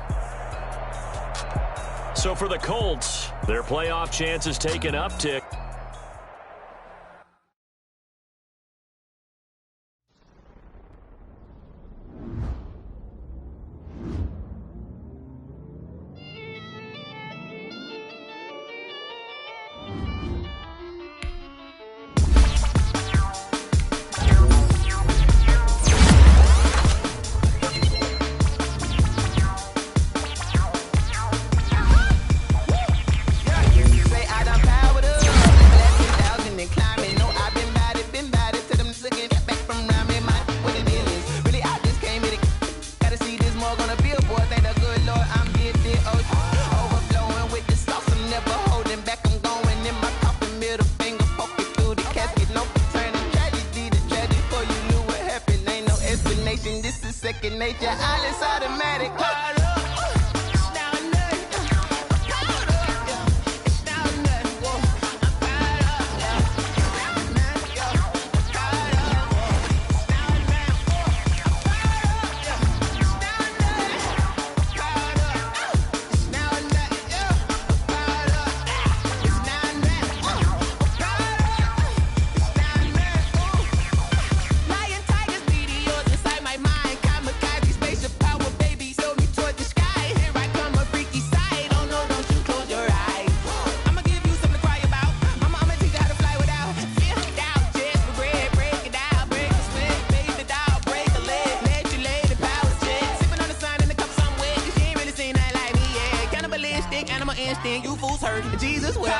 So for the Colts, their playoff chances take an uptick. Second nature, all is automatic. then you fools heard. Jesus will.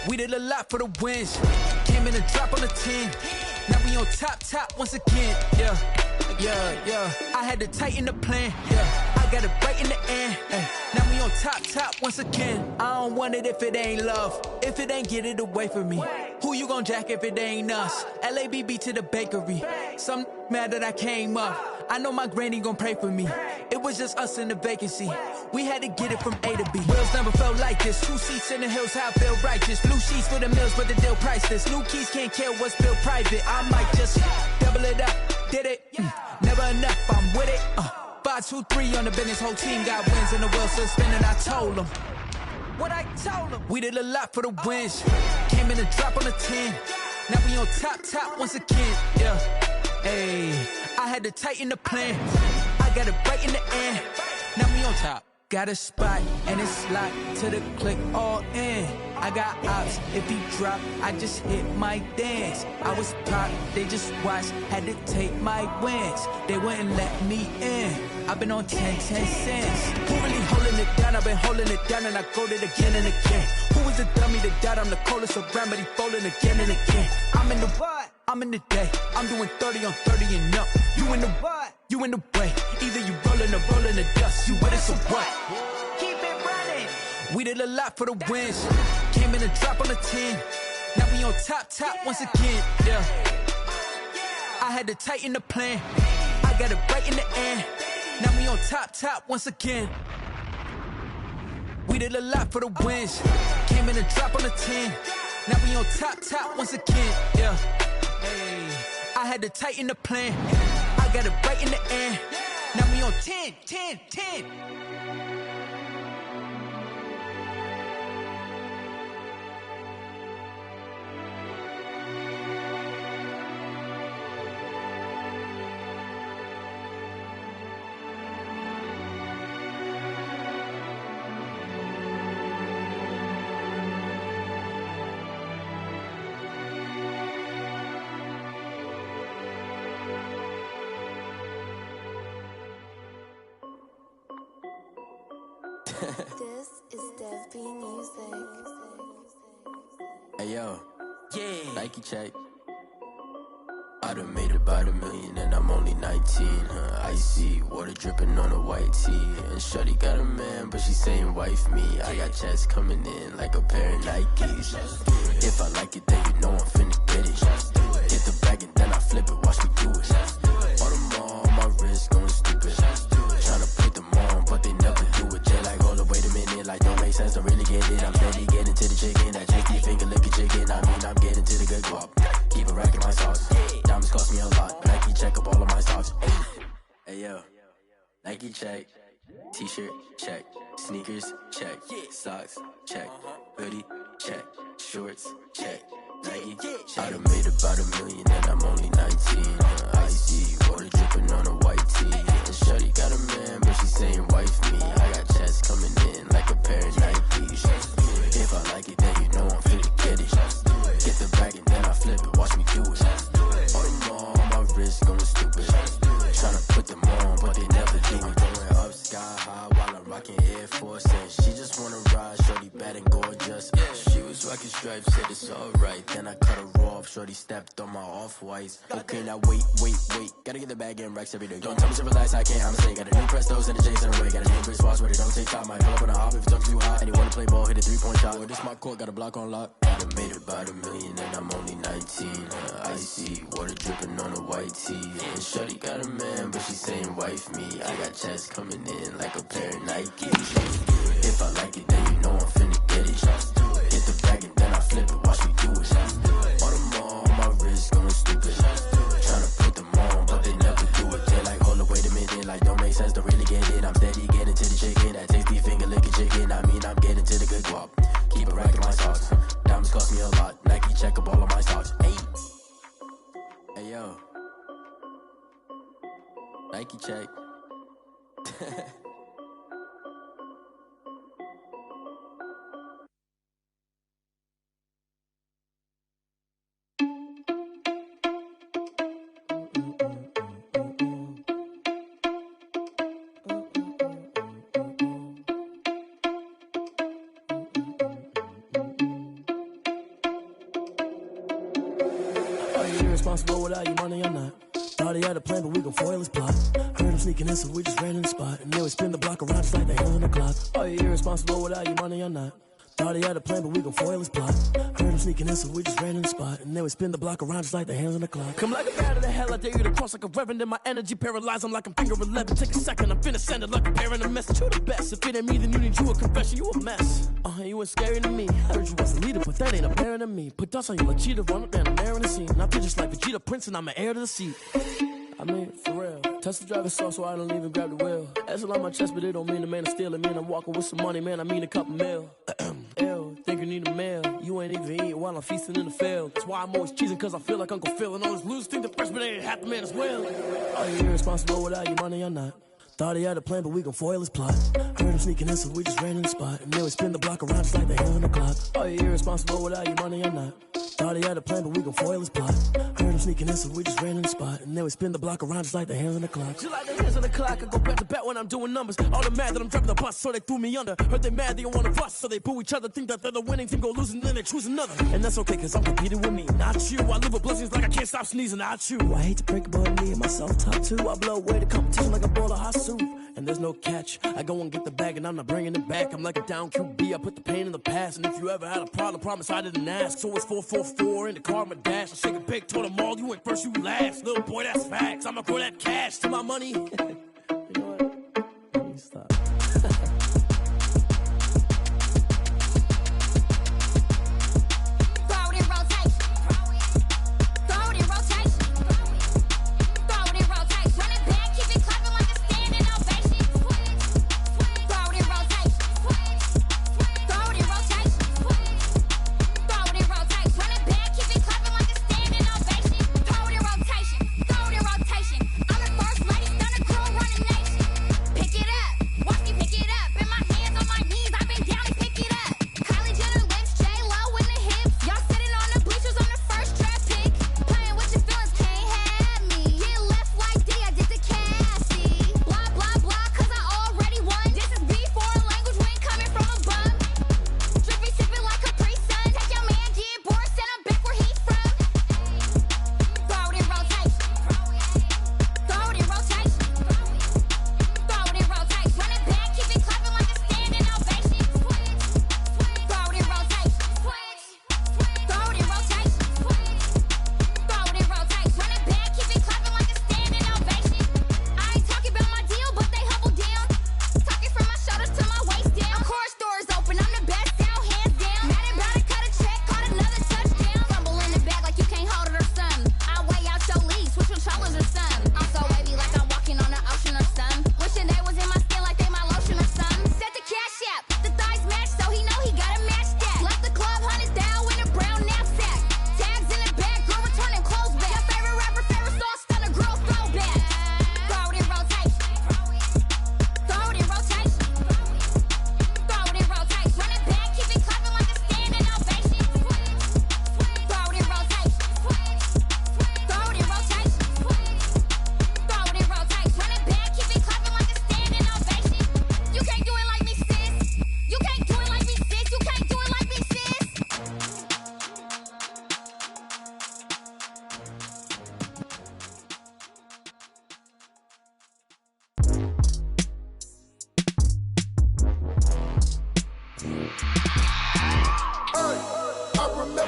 We did a lot for the wins. Came in and drop on the 10. Now we on top once again. Yeah. I had to tighten the plan. Yeah. I got it right in the end. Now we on top once again. I don't want it if it ain't love. If it ain't, get it away from me. Who you gon' jack if it ain't us? LABB to the bakery. Some mad that I came up. I know my granny gon' pray for me. It was just us in the vacancy. We had to get it from A to B. Wheels never felt like this. 2 seats in the hills, how I feel righteous. Blue sheets for the mills, but the deal priceless. New keys can't kill what's built private. I might just double it up. Did it? Never enough, I'm with it. 5, 2, 3 on the business. Whole team got wins and the wheels still spinning. I told them what I told them. We did a lot for the wins. Came in and drop on the 10. Now we on top once again. Yeah. Hey, I had to tighten the plan. I got it right in the end. Now we on top. Got a spot and it's locked to the click all in. I got ops, if he drop, I just hit my dance. I was pop, they just watched, had to take my wins. They wouldn't let me in. I've been on 10 cents. Who really holding it down? I've been holding it down and I go it again and again. Who is the dummy that doubt I'm the coldest around, but he folding again and again. I'm in the what? I'm in the day. I'm doing 30 on 30 and up. You in the what? You in the way. Either you rolling or rolling the dust. You with us or what? Keep it running. We did a lot for the wins. Came in and drop on the 10. Now we on top once again. Yeah. I had to tighten the plan. I got it right in the end. Now we on top once again. We did a lot for the wins. Came in and drop on the 10. Now we on top once again. Yeah. Hey, I had to tighten the plan. I got it right in the end. Now we on 10. This is Dev B Music. Hey yo, yeah. Nike check. I done made about $1 million and I'm only 19. Icy water dripping on a white tee. And shorty got a man, but she saying wife me. I got checks coming in like a pair of Nikes. If I like it, then you know I'm finna get it. Hit the bag and then I flip it, watch me do it. All the more on my wrist going stupid. Tryna put them on, but they never do it. J like, hold up, wait a minute, like don't make sense, don't really get it. I'm steady getting to the chicken, that chicky finger licking chicken. I mean, I'm getting to the good guap. Keep a rack in my sauce. Diamonds cost me a lot. Nike check up all of my socks. Hey yo, Nike check. T-shirt check. Sneakers check. Socks check. Hoodie check. Shorts check. Nike. I done made about $1 million and I'm only 19. 19. Icy water dripping on a white tee. And shorty got a man, but she saying wife me. I got checks coming in like a pair of Nikes. If I like it, then you know I'm finna get it. Get the bag and then I flip it, watch me do it. On my wrist going stupid. Tryna put them on, but they never do it. Going up sky high while I'm rocking Air Force. And she just wanna ride, shorty bad and gorgeous. She was rocking stripes, said it's alright. Then I cut her off, shorty stepped on my off-whites. Okay, now wait. Gotta get the bag and racks every day. Don't tell me to relax, I can't, I'm saying. Got a new Prestos and a J's in a way. Got a new Chris Foss where they don't take time. I pull up on a hop if it's too hot. And you wanna play ball, hit a 3-point shot. Well, this my court, got a block on lock. I done made about $1 million and I'm only 19. Icy water dripping on a white tee. And shorty got a man, but she saying wife me. I got checks coming in like a pair of Nikes. If I like it, then you know I'm finna get it. Hit the bag and then I flip it, watch me do it. On them all, my wrist going stupid. Tryna put them on, but they never do it. They're like, hold up, wait a minute, like don't make sense, don't really get it. I'm steady getting to the chicken, that tasty finger licking chicken. I mean, I'm getting to the good guap. Keep it racking my socks. Diamonds cost me a lot. Nike check up all of my stocks. Hey yo. Nike check. Irresponsible without your money or not. Thought he had a plan, but we gon' foil his plot. Heard him sneaking in, so we just ran in the spot. And then we spin the block around just like the hands on the clock. Are you irresponsible without your money or not? Thought he had a plan, but we gon' foil his plot. Heard him sneaking in, so we just ran in the spot. And then we spin the block around just like the hands on the clock. Come like a bat of the hell, I dare you to cross like a reverend. In my energy paralyzed, I'm like I'm finger 11. Take a second, I'm finna send it like a parent a message. You the best, if it ain't me, then you need you a confession. You a mess, you ain't scary to me. I heard you was a leader, but that ain't apparent to me. Put dust on you like cheetah, run up down the air in the scene. I feel just like Vegeta Prince and I'm an heir to the seat. I mean, for real. Touch the driver's sauce so I don't even grab the wheel. That's on my chest, but it don't mean the man is stealing. Man, I'm walking with some money, man, I mean a couple mil. Ew, think you need a meal. You ain't even eating while I'm feasting in the field. That's why I'm always cheesing, cause I feel like Uncle Phil. And all those losers think the freshman ain't half the man as well. Are you irresponsible without your money or not? Thought he had a plan, but we gon' foil his plot. Heard him sneaking in, so we just ran in the spot. And then we spin the block around just like the hands on the clock. Are you irresponsible without your money or not? Thought he had a plan, but we gon' foil his plot. Heard him sneaking in, so we just ran in the spot. And then we spin the block around just like the hands on the clock. Just like the hands on the clock, I go back to back when I'm doing numbers. All the mad that I'm driving the bus, so they threw me under. Heard they mad, they don't wanna bust, so they boo each other. Think that they're the winning team, go losing, then they choose another. And that's okay, cause I'm competing with me, not you. I live with blessings like I can't stop sneezing, not you. I hate to break it, but me and myself top two. I blow away the competition like a bowl of hot soup. And there's no catch. I go and get the bag and I'm not bringing it back. I'm like a down QB, I put the pain in the past. And if you ever had a problem, promise I didn't ask. So it's 444 in the car, my dash. I shake a big, told them all, you ain't first, you last. Little boy, that's facts. I'ma grow that cash to my money. You know what? Let me stop. First lady, stunner crew, running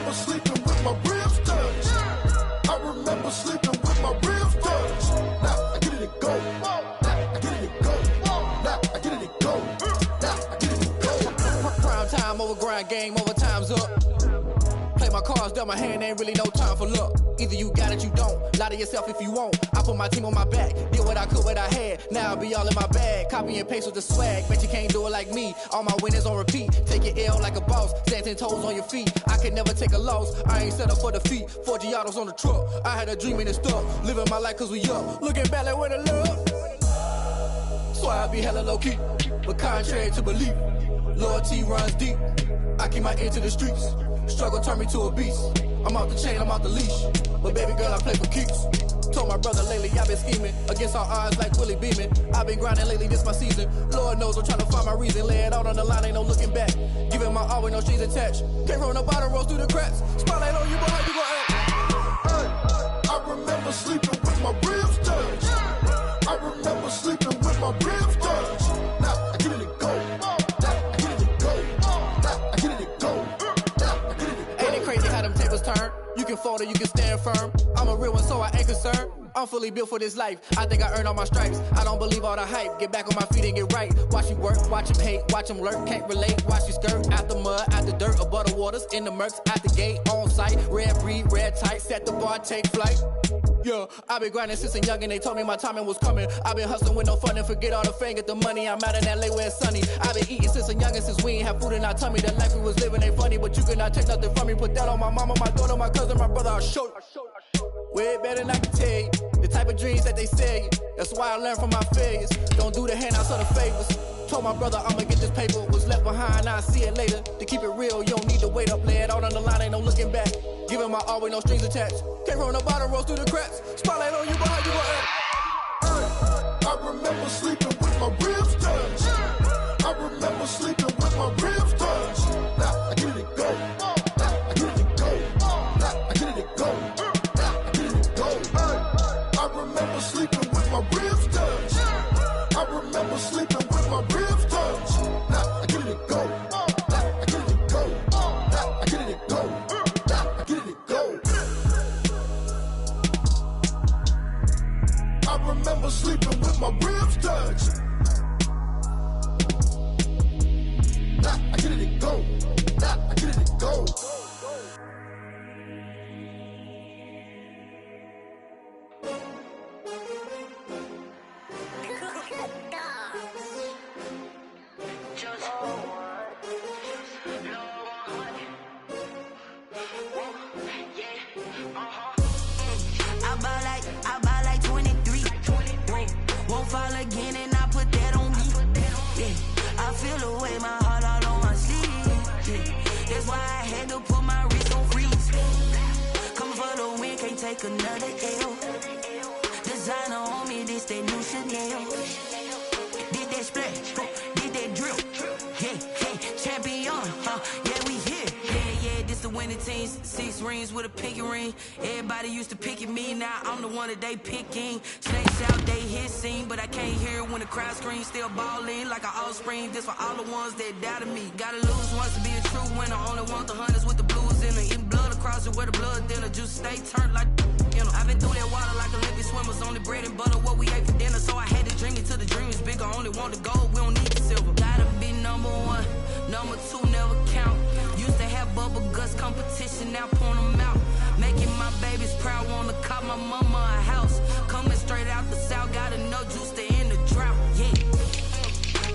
remember sleeping with my ribs touched. I remember sleeping with my ribs touched. Now I get it and go. Now I get it and go. Now I get it and go. Now I get it and go. Prime time over grind game, over time's up. Play my cards, dealt my hand, ain't really no time for luck. Either you got it, you don't. Lie to yourself if you won't. I put my team on my back, did what I could, what I had. Now I'll be all in my bag, copy and paste with the swag. Bet you can't do it like me. All my winners on repeat. Take your L like a boss, stand 10 toes on your feet. I can never take a loss. I ain't set up for defeat. 4 Giottos on the truck. I had a dream and it stuck. Living my life cause we up. Looking back like where the love. So I be hella low key, but contrary to belief, loyalty runs deep. I keep my ear to the streets. Struggle turned me to a beast. I'm off the chain, I'm off the leash. But baby girl, I play for keeps. Told my brother lately, I've been scheming against all odds like Willie Beeman. I've been grinding lately, this my season. Lord knows I'm trying to find my reason. Lay it out on the line, ain't no looking back. Giving my all with no strings attached. Came from the bottom, rose through the cracks. Spotlight on you, but how you gon' act? Hey, I remember sleeping with my ribs touched. I remember sleeping with my ribs touched. Now I get it and go. Now I get it and go. Now I get it and go. Now I get it and go. Ain't it crazy how them tables turn? You can fold or you can stand firm. I'm a real one, so I ain't concerned. I'm fully built for this life. I think I earned all my stripes. I don't believe all the hype. Get back on my feet and get right. Watch you work, watch him hate, watch him lurk. Can't relate, watch you skirt. Out the mud, out the dirt, above the waters, in the murks, out the gate, on site. Red breed, red tight, set the bar, take flight. Yeah, I been grinding since a youngin', they told me my timing was coming. I been hustling with no fun and forget all the fame, get the money. I'm out in LA where it's sunny. I been eating since a youngin', since we ain't have food in our tummy. The life we was living ain't funny, but you cannot take nothing from me. Put that on my mama, my daughter, my cousin, my brother, I'll show you. Way better than I can tell you. The type of dreams that they sell you. That's why I learned from my failures. Don't do the handouts or the favors. Told my brother I'ma get this paper. Was left behind, I'll see it later. To keep it real, you don't need to wait up. Lay it out on the line, ain't no looking back. Giving my all with no strings attached. Came from the bottom, rose through the cracks. Spotlight on you, but how you gon' act? Hey, I remember sleeping with my ribs touched. I remember sleeping with my ribs touched. Now I get it and go. Now I get it and go. Now I get it and go. Now I get it and go. Hey, I remember sleeping with my ribs touched. I remember sleeping with my ribs touched. Now I get it and go. Now I get it and go. Now I get it and go. Now I get it and go. I remember sleeping with my ribs touched. Now I get it and go. Now I get it and go. I buy like 23. Won't fall again and I put that on me. Yeah, I feel the way, my heart all on my sleeve. Yeah, that's why I had to put my wrist on freeze. Coming for the win, can't take another L. Designer on me, this that new Chanel. Did that splash, did that drill. Yeah, champion, yeah, we here. Yeah, this the winning team. 6 rings with a pinky ring. Everybody used to pick at me, now I'm the one that they picking. Snakes out, they hit scene, but I can't hear it when the crowd screams. Still ballin' like an offspring. This for all the ones that doubted me. Gotta lose once to be a true winner. Only want the hunters with the blues in it. Eating blood across it where the blood dinner. Juice stay turned like you know. I've been through that water like Olympic swimmers. Only bread and butter what we ate for dinner. So I had to dream it till the dream is bigger. Only want the gold, we don't need the silver. Gotta be number 1, number 2 never count. Used to have bubble guts competition, now point them out. Making my babies proud, wanna cop my mama a house. Coming straight out the south, got enough juice to end the drought. Yeah,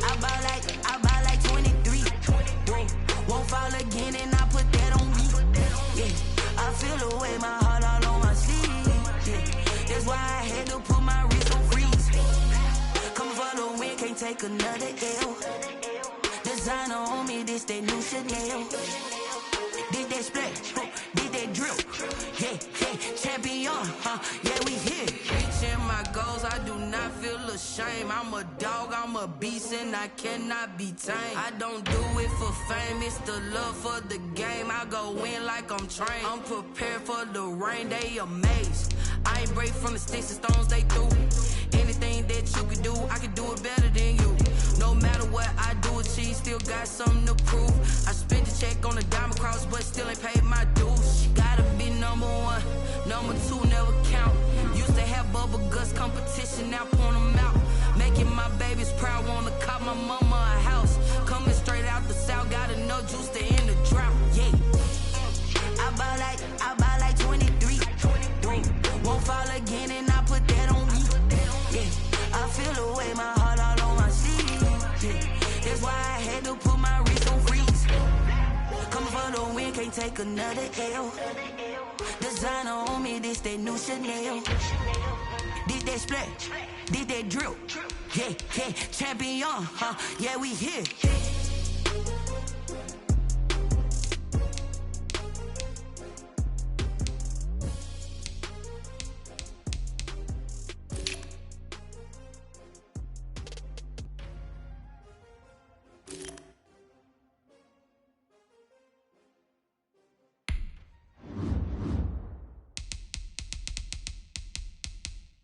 I buy like 23. Won't fall again and I put that on me. Yeah, I feel the way, my heart all on my sleeve. Yeah, that's why I had to put my wrist on freeze. Coming for the win, can't take another L. Designer on me, this that new Chanel. Did that splash, did that drill. Yeah, champion, yeah, we here. Reaching my goals, I do not feel ashamed. I'm a dog, I'm a beast, and I cannot be tamed. I don't do it for fame, it's the love for the game. I go in like I'm trained. I'm prepared for the rain, they amazed. I ain't break from the sticks and stones they threw. Anything that you can do, I can do it better than you. No matter what I do, achieve, still got something to prove. I spent the check on a diamond cross, but still ain't paid my dues. number two never count. Used to have bubble guts competition, now point them out. Making my babies proud, wanna cop my mama a house. Coming straight out the south, got enough juice to end the drought. Yeah. I buy like 23. Won't fall again and I put that on me. Yeah. I feel the way, my heart all on my sleeve. Yeah. That's why I had to put my wrist on freeze. Coming for the win, can't take another L. Designer on me, this that new Chanel. Did that splash, did that drill. Yeah, yeah, champion, huh? Yeah, we here.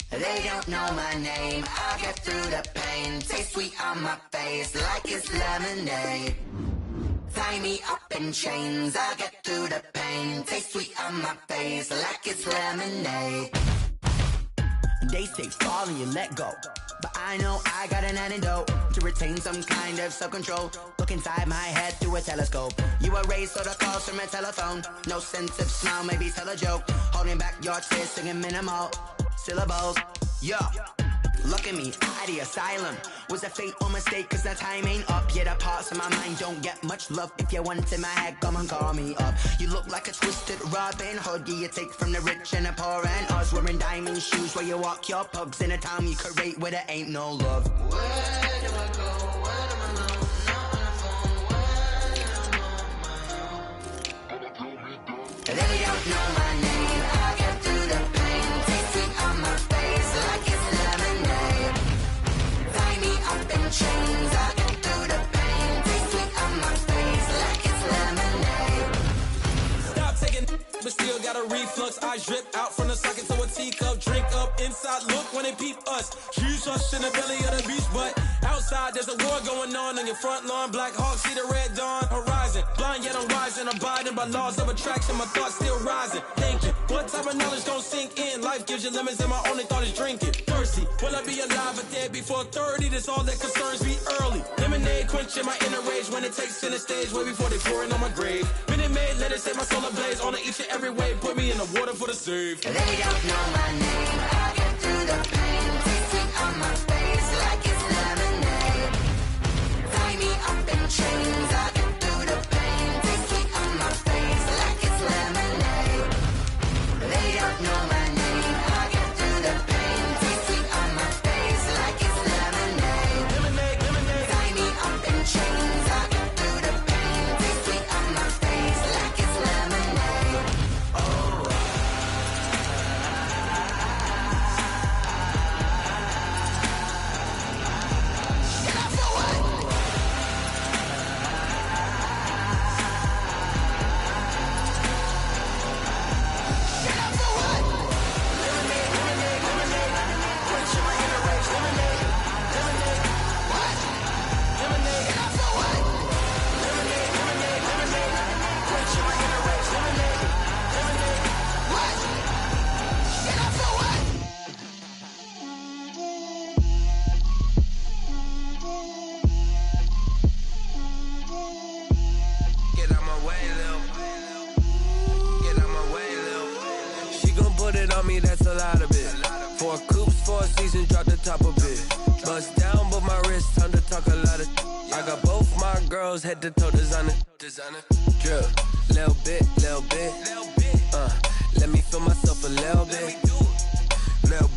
They don't know my name, I get through the pain. Taste sweet on my face like it's lemonade. Tie me up in chains, I get through the pain. Taste sweet on my face like it's lemonade. They say fall and you let go, but I know I got an antidote to retain some kind of self-control. Look inside my head through a telescope. You erase all the calls from a telephone. No sense of smile, maybe tell a joke. Holding back your tears, singing minimal syllables. Yo, look at me, out of the asylum. Was a fate or mistake, cause the time ain't up. Yeah, the parts of my mind don't get much love. If you want in my head, come and call me up. You look like a twisted Robin Hood. Yeah, you take from the rich and the poor and us. Wearing diamond shoes where you walk your pugs. In a town you create where there ain't no love. Where do I go? Where am I alone? Not on the phone. When I'm on my own. They don't know my name, I get through the pain. Taste sweet on my face like it's lemonade. Tie me up in chains, I get through the pain. Taste sweet on my face like it's lemonade. Stop taking but still got a reflux. Eyes drip out from the socket to a teacup. Drink up inside, look when they peep us. Jesus in the belly of the beast, but outside there's a war going on your front lawn. Black Hawk, see the red dawn horizon. Blind yet I'm rising, abiding by laws of attraction. My thoughts still rising, thinking what type of knowledge don't sink in. Life gives you lemons and my only thought is drinking. Thirsty, will I be alive or dead before 30? That's all that concerns me early. Lemonade quenching my inner rage when it takes center stage way before they pour it on my grave. Minute Maid, let it set my soul ablaze on each and every way. Put me in the water for the save. They don't know my name, I get through the pain. Taste sweet on my face like it's lemonade. Tie me up in chains, I get through the pain. Taste sweet on my face like it's lemonade. They don't know my name, I get through the pain. Taste sweet on my face like it's lemonade. Lemonade, lemonade. Tie me up in chains, I get through the pain. Taste sweet on my face like it's lemonade. Oh. That's a lot of it. 4 coops, 4 seasons, drop the top of it. Bust down, but my wrist, time to talk a lot of. I got both my girls head to toe designer. Drip, little bit. Let me feel myself a little bit. Little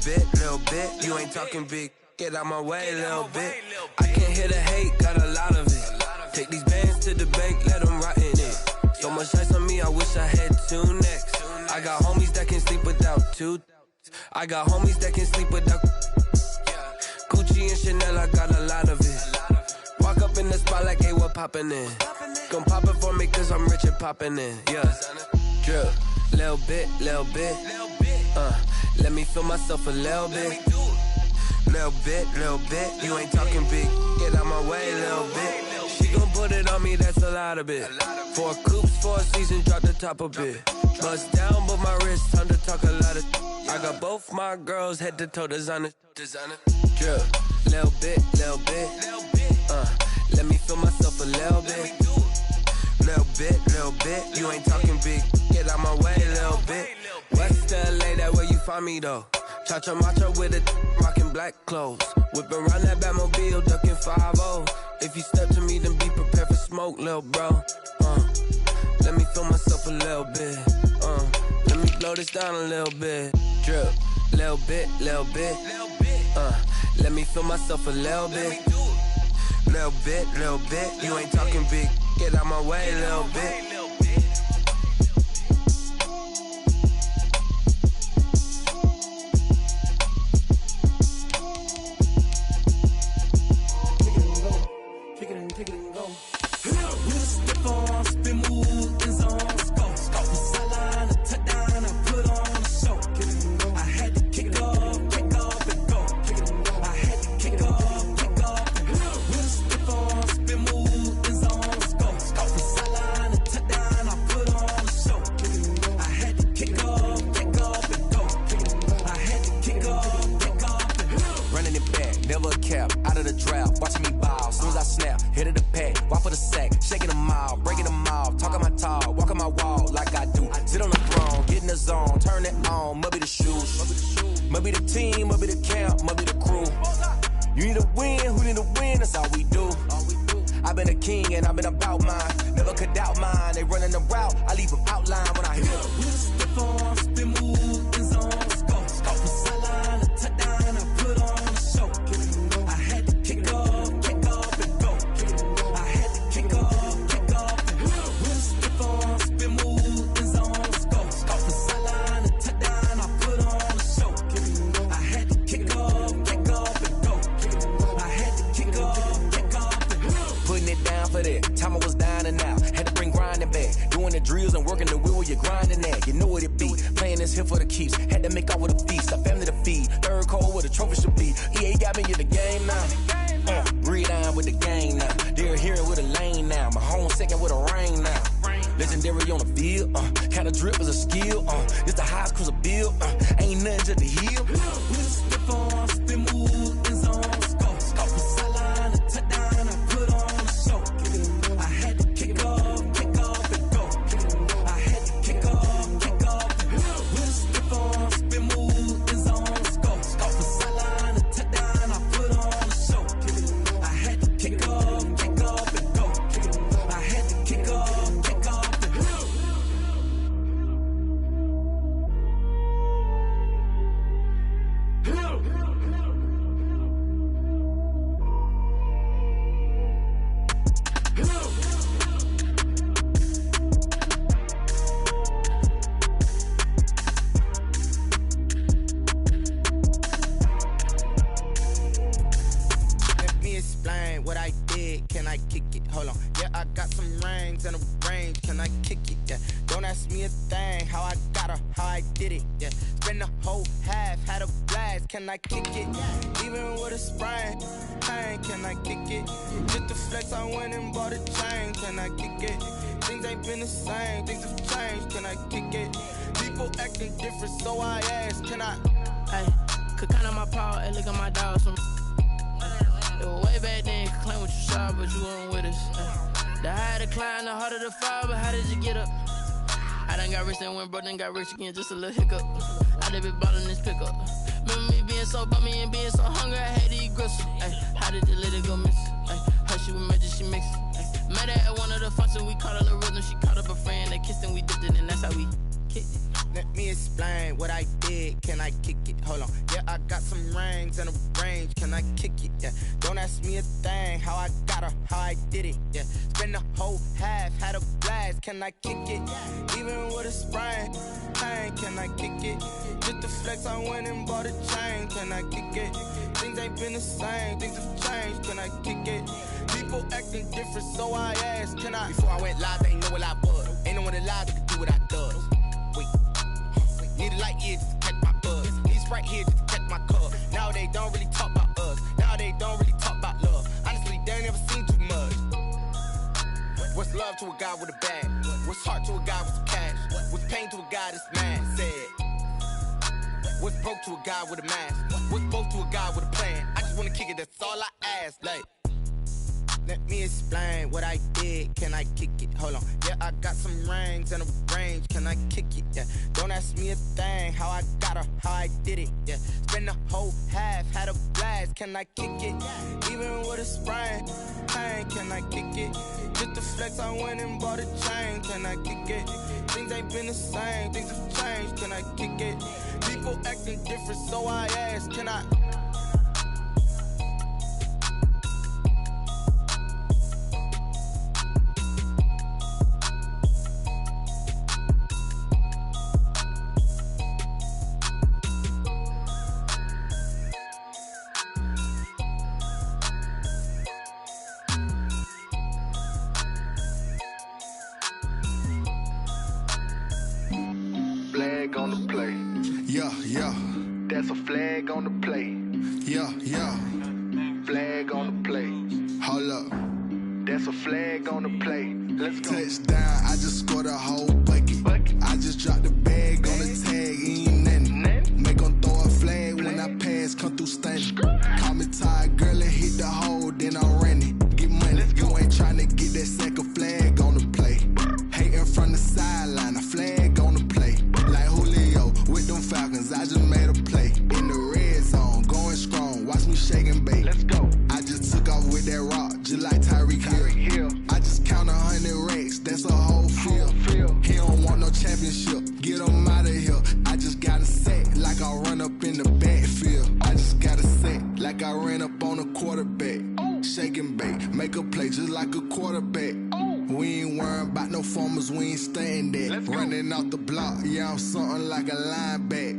bit. You ain't talking big. Get out my way, little bit. I can't hear the hate, got a lot of it. Take these bands to the bank, let them rot in it. So much ice on me, I wish I had 2 necks. I got homies that can sleep without 2. I got homies that can sleep without Gucci and Chanel, I got a lot of it. Walk up in the spot like, hey, what poppin' in? Gon' pop it for me cause I'm rich and poppin' in. Yeah, drip, little bit. Let me feel myself a little bit. Little bit. You ain't talking big, get out my way, little bit. She gon' put it on me, that's a lot of it. 4 coops, 4 seasons, drop the top a bit. Bust down, but my wrist, time to talk a lot of. I got both my girls head to toe designer. Drip, little bit. Let me feel myself a little bit. Little bit. You ain't talking big. Get out my way, little bit. West LA, that where you find me though. Cha-cha macho with it, rocking black clothes. Whip around that Batmobile, ducking 5-0. If you step to me, then be prepared for smoke, little bro. Let me feel myself a little bit. Let me blow this down a little bit. Drip, little bit. Let me feel myself a little bit. Little bit. You ain't talking big. Get out my way, little bit. Got rich again, just a little hiccup. I done been ballin' this pickup. Remember me being so bummy and being so hungry, I had to eat gristle. Ay, how did the lady go miss? Ay, how she was magic, she mixed. Met her at one of the functions, we caught a little rhythm. She caught up a friend, they kissed and we dipped it, and that's how we kicked it. Let me explain what I did. Can I kick it? Hold on. Yeah, I got some rings and a range. Can I kick it? Yeah. Don't ask me a thing. How I got her, how I did it. Yeah. Spend the whole half, had a blast. Can I kick it? Even with a sprain. Pain, can I kick it? Just the flex, I went and bought a chain. Can I kick it? Things ain't been the same. Things have changed. Can I kick it? People acting different, so I asked. Can I? Before I went live, they know what I was. Ain't no one alive that can do what I does. Wait. Need a light year just to catch my buzz. Need Sprite here just to catch my cup. Now they don't really talk about us. Now they don't really talk about love. Honestly, they ain't never seen too much. to a guy with a bag? What's heart to a guy with some cash? What's pain to a guy that's mad? Said. What's broke to a guy with a mask? What's both to a guy with a plan? I just wanna kick it, that's all I ask. Like, let me explain what I did. Can I kick it? Hold on. Yeah, I got some rings and a range. Can I kick it? Yeah. Don't ask me a thing. How I got her, how I did it. Yeah. Spend the whole half, had a blast. Can I kick it? Even with a sprain, pain. Can I kick it? Just the flex, I went and bought a chain. Can I kick it? Things ain't been the same. Things have changed. Can I kick it? People acting different, so I ask. Can I? Flag on the play. Yeah, yeah. That's a flag on the play. Yeah, yeah. Flag on the play. Hold up. That's a flag on the play. Let's go. Touchdown, I just scored a whole bucket. I just dropped the bag on the tag, ain't nothing. Make 'em throw a flag when I pass, come through stunning. Call me tired, girl, and hit the hole, then I'm running. Get money, you ain't tryna get that second flag on the play. Hating from the sideline, a flag on the play. Like Julio with them Falcons, I just made a play. In the red zone, going strong, watch me shake and bake. Let's go. I just took off with that rock, just like Tyreek Hill. I just count 100 racks, that's a whole field. He don't want no championship, get him out of here. I just got a set, like I run up in the backfield. I just got a set, like I ran up on a quarterback. Shake and bake, make a play just like a quarterback. We ain't worrying about no formers, we ain't staying there. Running off the block, yeah, I'm something like a lineback.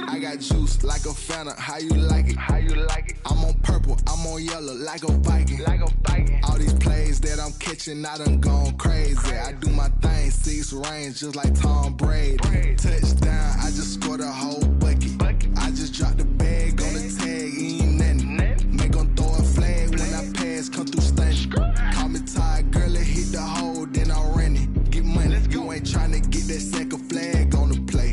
I got juice like a Fanta, how you like it? How you like it? I'm on purple, I'm on yellow, like a Viking. Like a Viking. All these plays that I'm catching, I done gone crazy. I do my thing, 6 range, just like Tom Brady. Touchdown, I just scored a whole bucket. I just dropped the bag on the tag, ain't nothing. Make 'em throw a flag when I pass, come through stunning. Call me tired, girl, and hit the hole, then I'm running. Get money, you ain't tryna get that second flag on the play.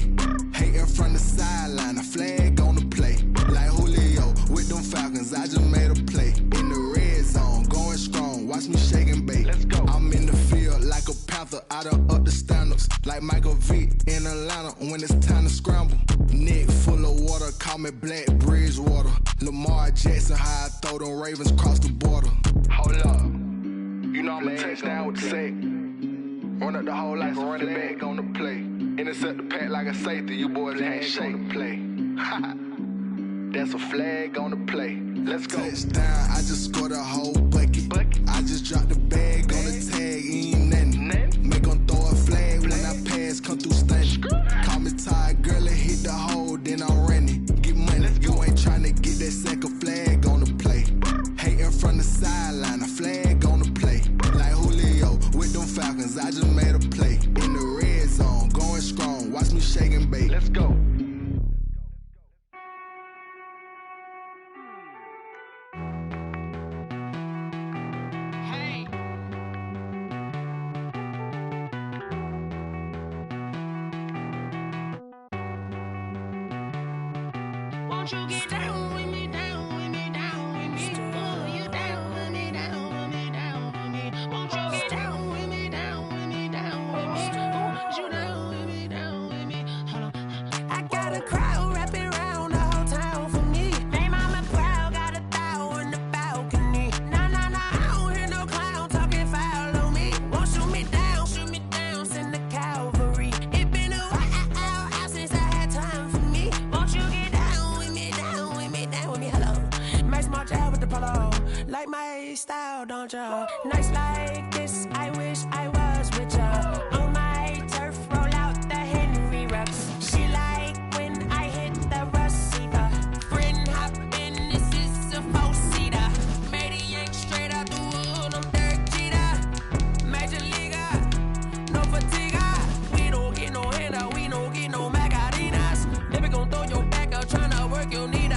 Hating from the sideline, a flag on the play. Like Julio with them Falcons, I just made a play. In the red zone, going strong, watch me shake and bake. Let's go. I'm in the field like a Panther, I done up the standards. Like Michael Vick in Atlanta when it's time to scramble. Neck full of water, call me Black Bridgewater. Lamar Jackson, how I throw them Ravens cross the border. Hold up. You know I'm a touchdown with the sack. Run up the hole like a running back on the play. Intercept the pack like a safety. You boys ain't shake the play. That's a flag on the play. Let's go. Touchdown, I just scored a whole bucket. I just dropped the bag on the tag, ain't nothing. Make 'em throw a flag when I pass, come through stunning. Call me tired, girl, and hit the hole, then I'm running. Get money, you ain't tryna get that second flag on the play. Hating from the sideline, a flag on the play. Like Julio with them Falcons, I just made a play. In the red zone, going strong, watch me shake and bake. Let's go. Won't you get down with me, down with me, down with me? Oh, you down with me, down with me, down with me. Won't you get down with me, down with me, down with me? Oh, you down with me, down with me? Hold on. I got a crowd wrapping around the whole town for me. They mama proud, got a thou in the balcony. Nah, nah, nah, I don't hear no clown talking foul on me. Won't shoot me down, send the cavalry. It been a while since I had time for me. Won't you get down with me, down with me, down with me? Hello. Max March out with the polo. Like my style, don't ya? Nights like this, I wish I was with ya. On my turf, roll out the Henry Rux. She like when I hit the receiver. Friend hop in, this is a 4-seater. Made a yank straight out the wood, I'm Derek Jeter. Major leaguer, no fatigue. We don't get no handout, we don't get no Macarinas. Never gon' throw your back out, tryna work your need.